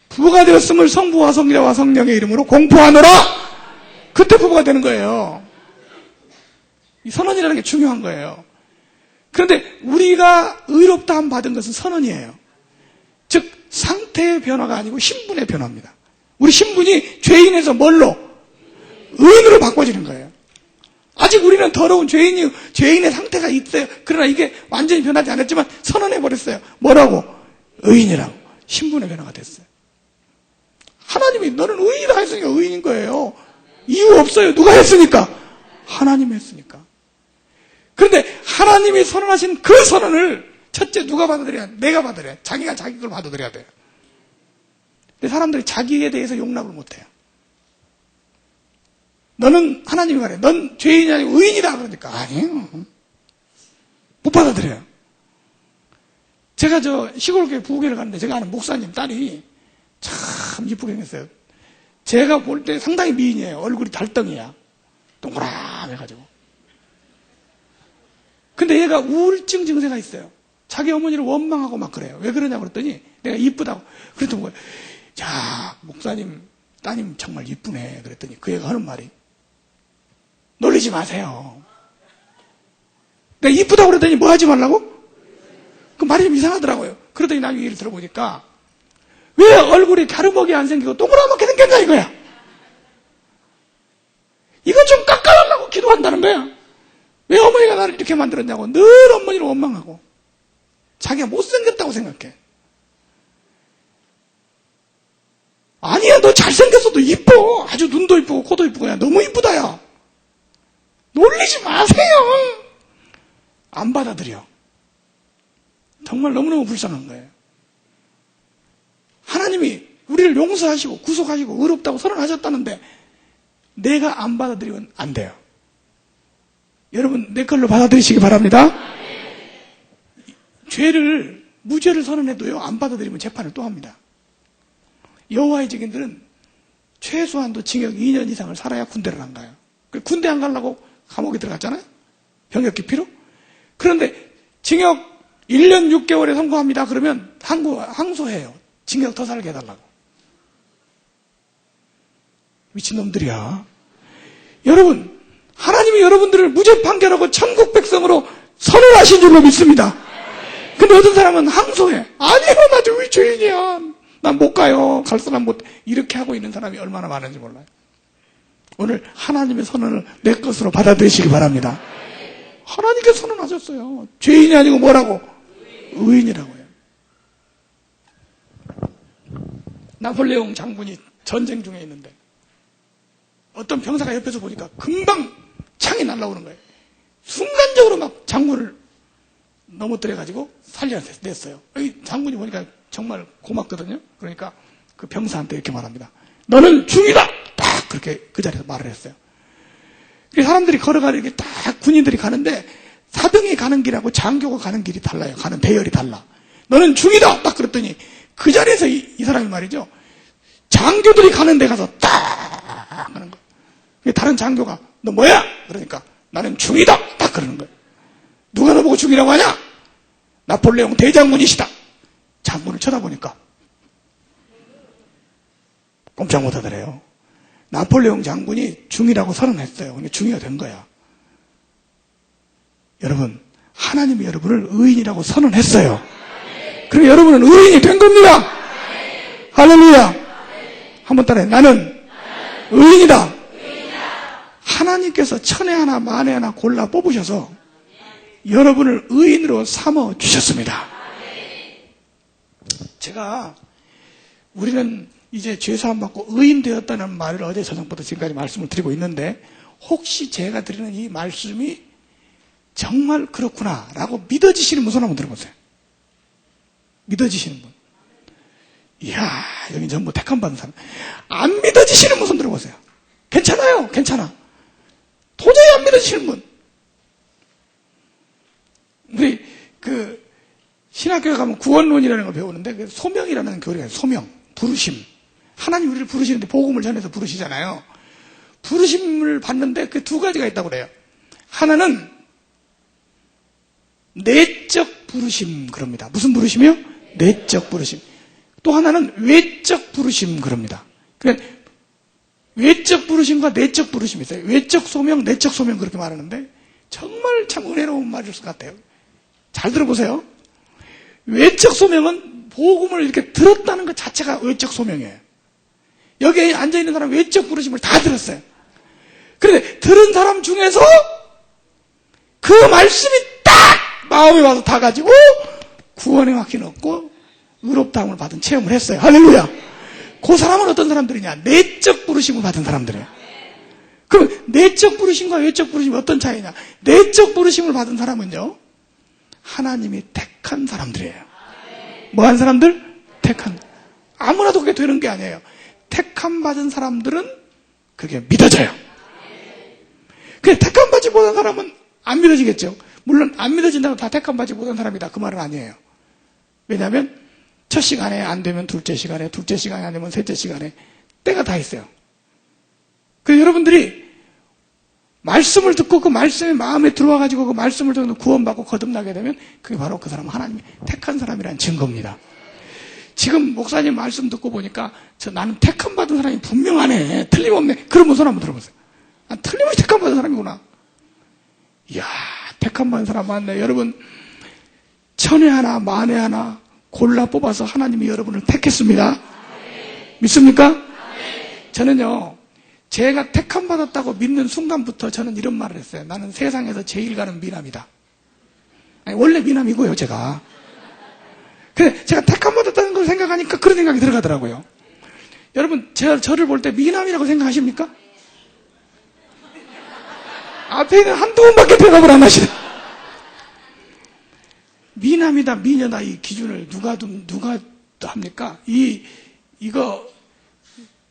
부부가 되었음을 성부와 성자와 성령의 이름으로 공포하노라! 그때 부부가 되는 거예요. 이 선언이라는 게 중요한 거예요. 그런데 우리가 의롭다함 받은 것은 선언이에요. 즉 상태의 변화가 아니고 신분의 변화입니다. 우리 신분이 죄인에서 뭘로? 의인으로 바꿔지는 거예요. 아직 우리는 더러운 죄인의 상태가 있어요. 그러나 이게 완전히 변하지 않았지만 선언해버렸어요. 뭐라고? 의인이라고. 신분의 변화가 됐어요. 하나님이 너는 의인이다 했으니까 의인인 거예요. 이유 없어요. 누가 했으니까? 하나님이 했으니까. 그런데 하나님이 선언하신 그 선언을 첫째 누가 받아들여야? 내가 받아들여야 돼. 자기가 자기 걸 받아들여야 돼요. 근데 사람들이 자기에 대해서 용납을 못해요. 너는 하나님이 말해. 넌 죄인이 아니고 의인이다. 그러니까 아니에요. 못 받아들여요. 제가 시골교회 부교를 가는데 제가 아는 목사님 딸이 참 이쁘게 생겼어요. 제가 볼 때 상당히 미인이에요. 얼굴이 달덩이야. 동그라매가지고. 근데 얘가 우울증 증세가 있어요. 자기 어머니를 원망하고 막 그래요. 왜 그러냐고 그랬더니 내가 이쁘다고. 그랬더니 뭐예요? 야, 목사님 따님 정말 이쁘네. 그랬더니 그 애가 하는 말이 놀리지 마세요. 내가 이쁘다고 그랬더니 뭐 하지 말라고? 그 말이 좀 이상하더라고요. 그러더니 나중에 얘기를 들어보니까 왜 얼굴이 가루먹이 안 생기고 동그랗게 생겼냐 이거야. 이거 좀 깎아달라고 기도한다는 거야. 왜 어머니가 나를 이렇게 만들었냐고 늘 어머니를 원망하고 자기가 못생겼다고 생각해. 아니야, 너 잘생겼어도 이뻐. 아주 눈도 이쁘고 코도 이쁘고 야 너무 이쁘다 야. 놀리지 마세요. 안 받아들여. 정말 너무너무 불쌍한 거예요. 하나님이 우리를 용서하시고 구속하시고 의롭다고 선언하셨다는데 내가 안 받아들이면 안 돼요. 여러분 내 걸로 받아들이시기 바랍니다. 죄를 무죄를 선언해도요 안 받아들이면 재판을 또 합니다. 여호와의 증인들은 최소한도 징역 2년 이상을 살아야 군대를 안 가요. 군대 안 가려고 감옥에 들어갔잖아요. 병역 기피로. 그런데 징역 1년 6개월에 선고합니다. 그러면 항소해요. 징역 더 살게 해달라고. 미친놈들이야. 여러분, 하나님이 여러분들을 무죄 판결하고 천국 백성으로 선언하신 줄로 믿습니다. 근데 어떤 사람은 항소해. 아니요, 나 저기 죄인이야. 난 못 가요. 갈 사람 못. 이렇게 하고 있는 사람이 얼마나 많은지 몰라요. 오늘 하나님의 선언을 내 것으로 받아들이시기 바랍니다. 하나님께 선언하셨어요. 죄인이 아니고 뭐라고? 의인이라고요. 나폴레옹 장군이 전쟁 중에 있는데 어떤 병사가 옆에서 보니까 금방 창이 날라오는 거예요. 순간적으로 막 장군을 넘어뜨려가지고 살려냈어요. 여기 장군이 보니까 정말 고맙거든요. 그러니까 그 병사한테 이렇게 말합니다. 너는 중이다! 딱 그렇게 그 자리에서 말을 했어요. 사람들이 걸어가는 이렇게 딱 군인들이 가는데 사병이 가는 길하고 장교가 가는 길이 달라요. 가는 대열이 달라. 너는 중이다! 딱 그랬더니 그 자리에서 이 사람이 말이죠. 장교들이 가는 데 가서 딱 하는 거예요. 다른 장교가 너 뭐야? 그러니까 나는 중이다! 딱 그러는 거예요. 누가 너보고 중이라고 하냐? 나폴레옹 대장군이시다. 장군을 쳐다보니까 꼼짝 못하더래요. 나폴레옹 장군이 중이라고 선언했어요. 그러니까 중이가 된 거야. 여러분, 하나님이 여러분을 의인이라고 선언했어요. 그럼 여러분은 의인이 된 겁니다. 할렐루야. 한번 따라해. 나는 의인이다. 하나님께서 천에 하나 만에 하나 골라 뽑으셔서 여러분을 의인으로 삼아 주셨습니다. 제가 우리는 이제 죄사함 받고 의인 되었다는 말을 어제 저녁부터 지금까지 말씀을 드리고 있는데, 혹시 제가 드리는 이 말씀이 정말 그렇구나라고 믿어지시는 분 손 한번 들어보세요. 믿어지시는 분. 이야, 여기 전부 택함 받은 사람. 안 믿어지시는 분 손 들어보세요. 괜찮아요. 괜찮아. 도저히 안 믿어지시는 분. 우리 신학교에 가면 구원론이라는 걸 배우는데, 그 소명이라는 교리가 있어요. 소명, 부르심. 하나님 우리를 부르시는데 복음을 전해서 부르시잖아요. 부르심을 받는데 그 두 가지가 있다고 그래요. 하나는 내적 부르심 그럽니다. 무슨 부르심이요? 내적 부르심. 또 하나는 외적 부르심 그럽니다. 그러니까 외적 부르심과 내적 부르심이 있어요. 외적 소명, 내적 소명 그렇게 말하는데 정말 참 은혜로운 말일 것 같아요. 잘 들어보세요. 외적 소명은 복음을 이렇게 들었다는 것 자체가 외적 소명이에요. 여기에 앉아있는 사람 외적 부르심을 다 들었어요. 그런데 들은 사람 중에서 그 말씀이 딱 마음에 와서 다 가지고 구원의 확신 얻고 의롭다함을 받은 체험을 했어요. 할렐루야. 그 사람은 어떤 사람들이냐? 내적 부르심을 받은 사람들이에요. 그럼 내적 부르심과 외적 부르심이 어떤 차이냐? 내적 부르심을 받은 사람은요, 하나님이 택한 사람들이에요. 뭐한 사람들? 택한. 아무나도 그게 되는 게 아니에요. 택함 받은 사람들은 그게 믿어져요. 그래, 택함 받지 못한 사람은 안 믿어지겠죠. 물론 안 믿어진다고 다 택함 받지 못한 사람이다 그 말은 아니에요. 왜냐하면 첫 시간에 안 되면 둘째 시간에, 둘째 시간에 안 되면 셋째 시간에 때가 다 있어요. 그래서 여러분들이 말씀을 듣고 그 말씀이 마음에 들어와가지고 그 말씀을 듣고 구원받고 거듭나게 되면 그게 바로 그 사람은 하나님이 택한 사람이라는 증거입니다. 지금 목사님 말씀 듣고 보니까 나는 택함 받은 사람이 분명하네, 틀림없네, 그런 손 한번 들어보세요. 틀림없이 택함 받은 사람이구나. 이야, 택함 받은 사람 맞네. 여러분, 천에 하나 만에 하나 골라 뽑아서 하나님이 여러분을 택했습니다. 믿습니까? 저는요, 제가 택함 받았다고 믿는 순간부터 저는 이런 말을 했어요. 나는 세상에서 제일 가는 미남이다. 아니, 원래 미남이고요, 제가. 근데 제가 택함 받았다는 걸 생각하니까 그런 생각이 들어가더라고요. 여러분, 저를 볼 때 미남이라고 생각하십니까? 앞에 있는 한두 분밖에 대답을 안 하시네. 미남이다, 미녀다, 이 기준을 누가 합니까? 이거,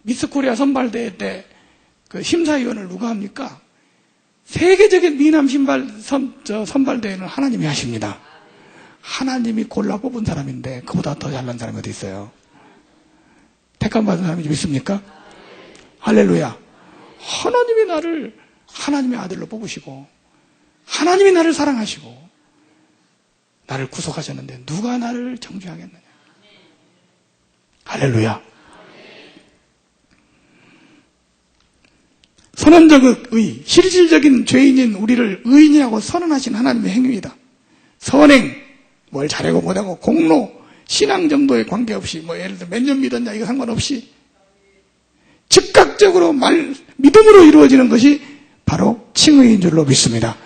미스 코리아 선발대회 때 그 심사위원을 누가 합니까? 세계적인 미남 선발대회는 하나님이 하십니다. 하나님이 골라 뽑은 사람인데 그보다 더 잘난 사람이 어디 있어요? 택함 받은 사람이 믿습니까? 할렐루야. 하나님이 나를 하나님의 아들로 뽑으시고 하나님이 나를 사랑하시고 나를 구속하셨는데 누가 나를 정죄하겠느냐? 할렐루야. 선언적 의, 실질적인 죄인인 우리를 의인이라고 선언하신 하나님의 행위이다. 선행, 뭘 잘하고 못하고, 공로, 신앙 정도에 관계없이, 예를 들어 몇 년 믿었냐 이거 상관없이 즉각적으로 믿음으로 이루어지는 것이 바로 칭의인 줄로 믿습니다.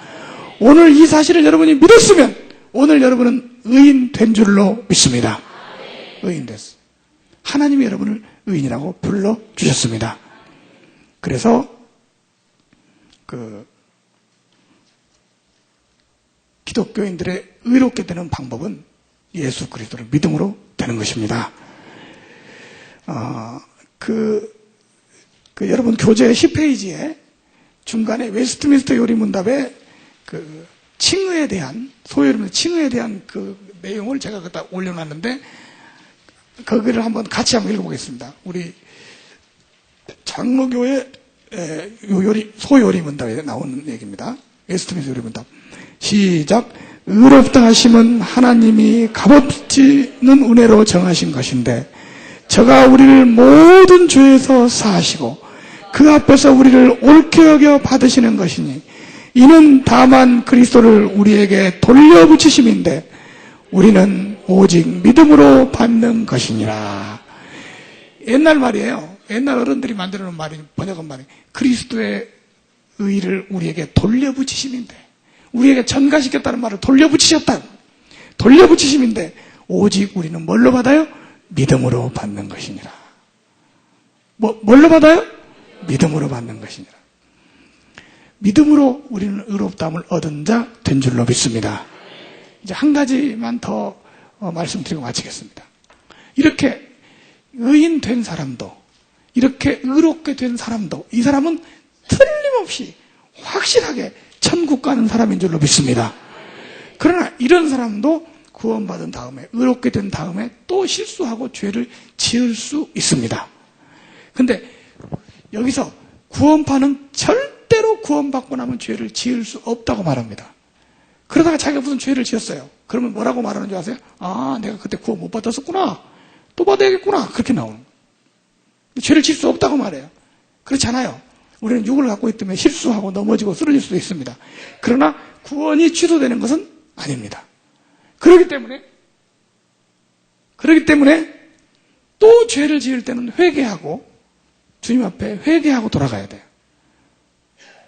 오늘 이 사실을 여러분이 믿었으면 오늘 여러분은 의인 된 줄로 믿습니다. 의인 됐어. 하나님이 여러분을 의인이라고 불러주셨습니다. 그래서 기독교인들의 의롭게 되는 방법은 예수 그리스도를 믿음으로 되는 것입니다. 여러분 교재 10페이지에 중간에 웨스트민스터 요리문답에 칭의에 대한, 소위 말하면 칭의에 대한 그 내용을 제가 갖다 올려놨는데, 거기를 같이 한번 읽어보겠습니다. 우리 장로교회 소요리문답에 나오는 얘기입니다. 웨스트민스터 요리문답. 시작. 의롭다 하심은 하나님이 값없지는 은혜로 정하신 것인데 저가 우리를 모든 죄에서 사하시고 그 앞에서 우리를 옳게 여겨 받으시는 것이니 이는 다만 그리스도를 우리에게 돌려붙이심인데 우리는 오직 믿음으로 받는 것이니라. 옛날 말이에요. 옛날 어른들이 만들어 놓은 말이, 번역한 말이 그리스도의 의를 우리에게 돌려붙이심인데, 우리에게 전가시켰다는 말을 돌려붙이셨다. 돌려붙이심인데 오직 우리는 뭘로 받아요? 믿음으로 받는 것이니라. 뭘로 받아요? 믿음으로 받는 것이니라. 믿음으로 우리는 의롭다함을 얻은 자 된 줄로 믿습니다. 이제 한 가지만 더 말씀드리고 마치겠습니다. 이렇게 의인 된 사람도, 이렇게 의롭게 된 사람도, 이 사람은 틀림없이 확실하게 천국 가는 사람인 줄로 믿습니다. 그러나 이런 사람도 구원받은 다음에, 의롭게 된 다음에 또 실수하고 죄를 지을 수 있습니다. 근데 여기서 구원파는 절대로 구원받고 나면 죄를 지을 수 없다고 말합니다. 그러다가 자기가 무슨 죄를 지었어요. 그러면 뭐라고 말하는 줄 아세요? 아, 내가 그때 구원 못 받았었구나. 또 받아야겠구나. 그렇게 나오는 거예요. 죄를 지을 수 없다고 말해요. 그렇지 않아요. 우리는 육을 갖고 있기 때문에 실수하고 넘어지고 쓰러질 수도 있습니다. 그러나 구원이 취소되는 것은 아닙니다. 그렇기 때문에 또 죄를 지을 때는 회개하고 주님 앞에 회개하고 돌아가야 돼요.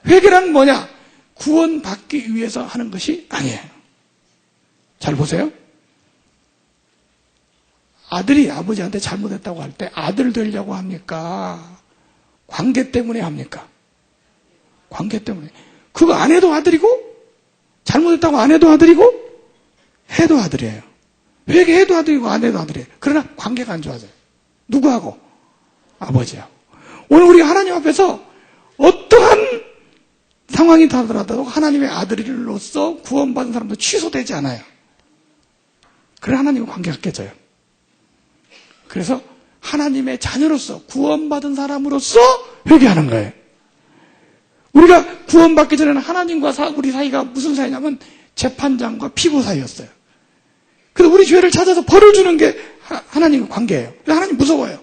회개란 뭐냐? 구원받기 위해서 하는 것이 아니에요. 잘 보세요. 아들이 아버지한테 잘못했다고 할 때 아들 되려고 합니까? 관계 때문에 합니까? 관계 때문에. 그거 안 해도 아들이고, 잘못했다고 안 해도 아들이고, 해도 아들이에요. 회개해도 아들이고 안 해도 아들이에요. 그러나 관계가 안 좋아져요. 누구하고? 아버지하고. 오늘 우리 하나님 앞에서 어떠한 상황이 다더라도 하나님의 아들로서 구원받은 사람도 취소되지 않아요. 그래 하나님과 관계가 깨져요. 그래서 하나님의 자녀로서 구원받은 사람으로서 회개하는 거예요. 우리가 구원받기 전에는 하나님과 우리 사이가 무슨 사이냐면 재판장과 피고 사이였어요. 그래서 우리 죄를 찾아서 벌을 주는 게 하나님과 관계예요. 그래서 하나님 무서워요.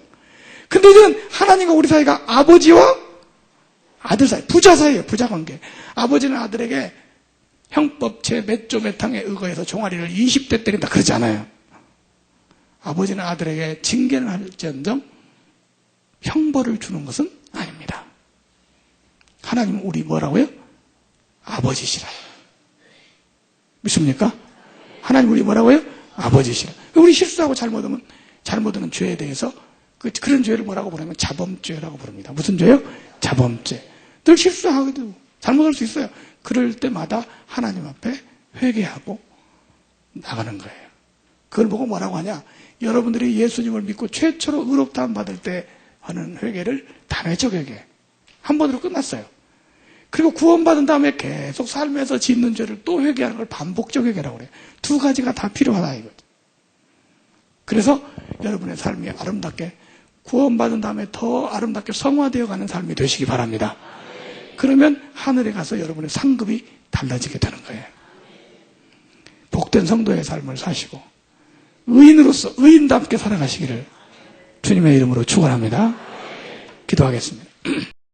근데 이제는 하나님과 우리 사이가 아버지와 아들 사이, 부자 사이예요. 부자 관계. 아버지는 아들에게 형법 제 몇 조 몇 항에 의거해서 종아리를 20대 때린다 그러지 않아요. 아버지는 아들에게 징계는 할지언정 형벌을 주는 것은 아닙니다. 하나님은 우리 뭐라고요? 아버지시라. 믿습니까? 하나님 우리 뭐라고요? 아버지시라. 우리 실수하고 잘못하는 죄에 대해서 그런 죄를 뭐라고 부르냐면 자범죄라고 부릅니다. 무슨 죄요? 자범죄. 늘 실수하기도 잘못할 수 있어요. 그럴 때마다 하나님 앞에 회개하고 나가는 거예요. 그걸 보고 뭐라고 하냐? 여러분들이 예수님을 믿고 최초로 의롭다함 받을 때 하는 회개를 단회적 회개. 한 번으로 끝났어요. 그리고 구원받은 다음에 계속 삶에서 짓는 죄를 또 회개하는 걸 반복적 회개라고 그래요. 두 가지가 다 필요하다 이거죠. 그래서 여러분의 삶이 아름답게 구원받은 다음에 더 아름답게 성화되어 가는 삶이 되시기 바랍니다. 그러면 하늘에 가서 여러분의 상급이 달라지게 되는 거예요. 복된 성도의 삶을 사시고 의인으로서 의인답게 살아가시기를 주님의 이름으로 축원합니다. 기도하겠습니다.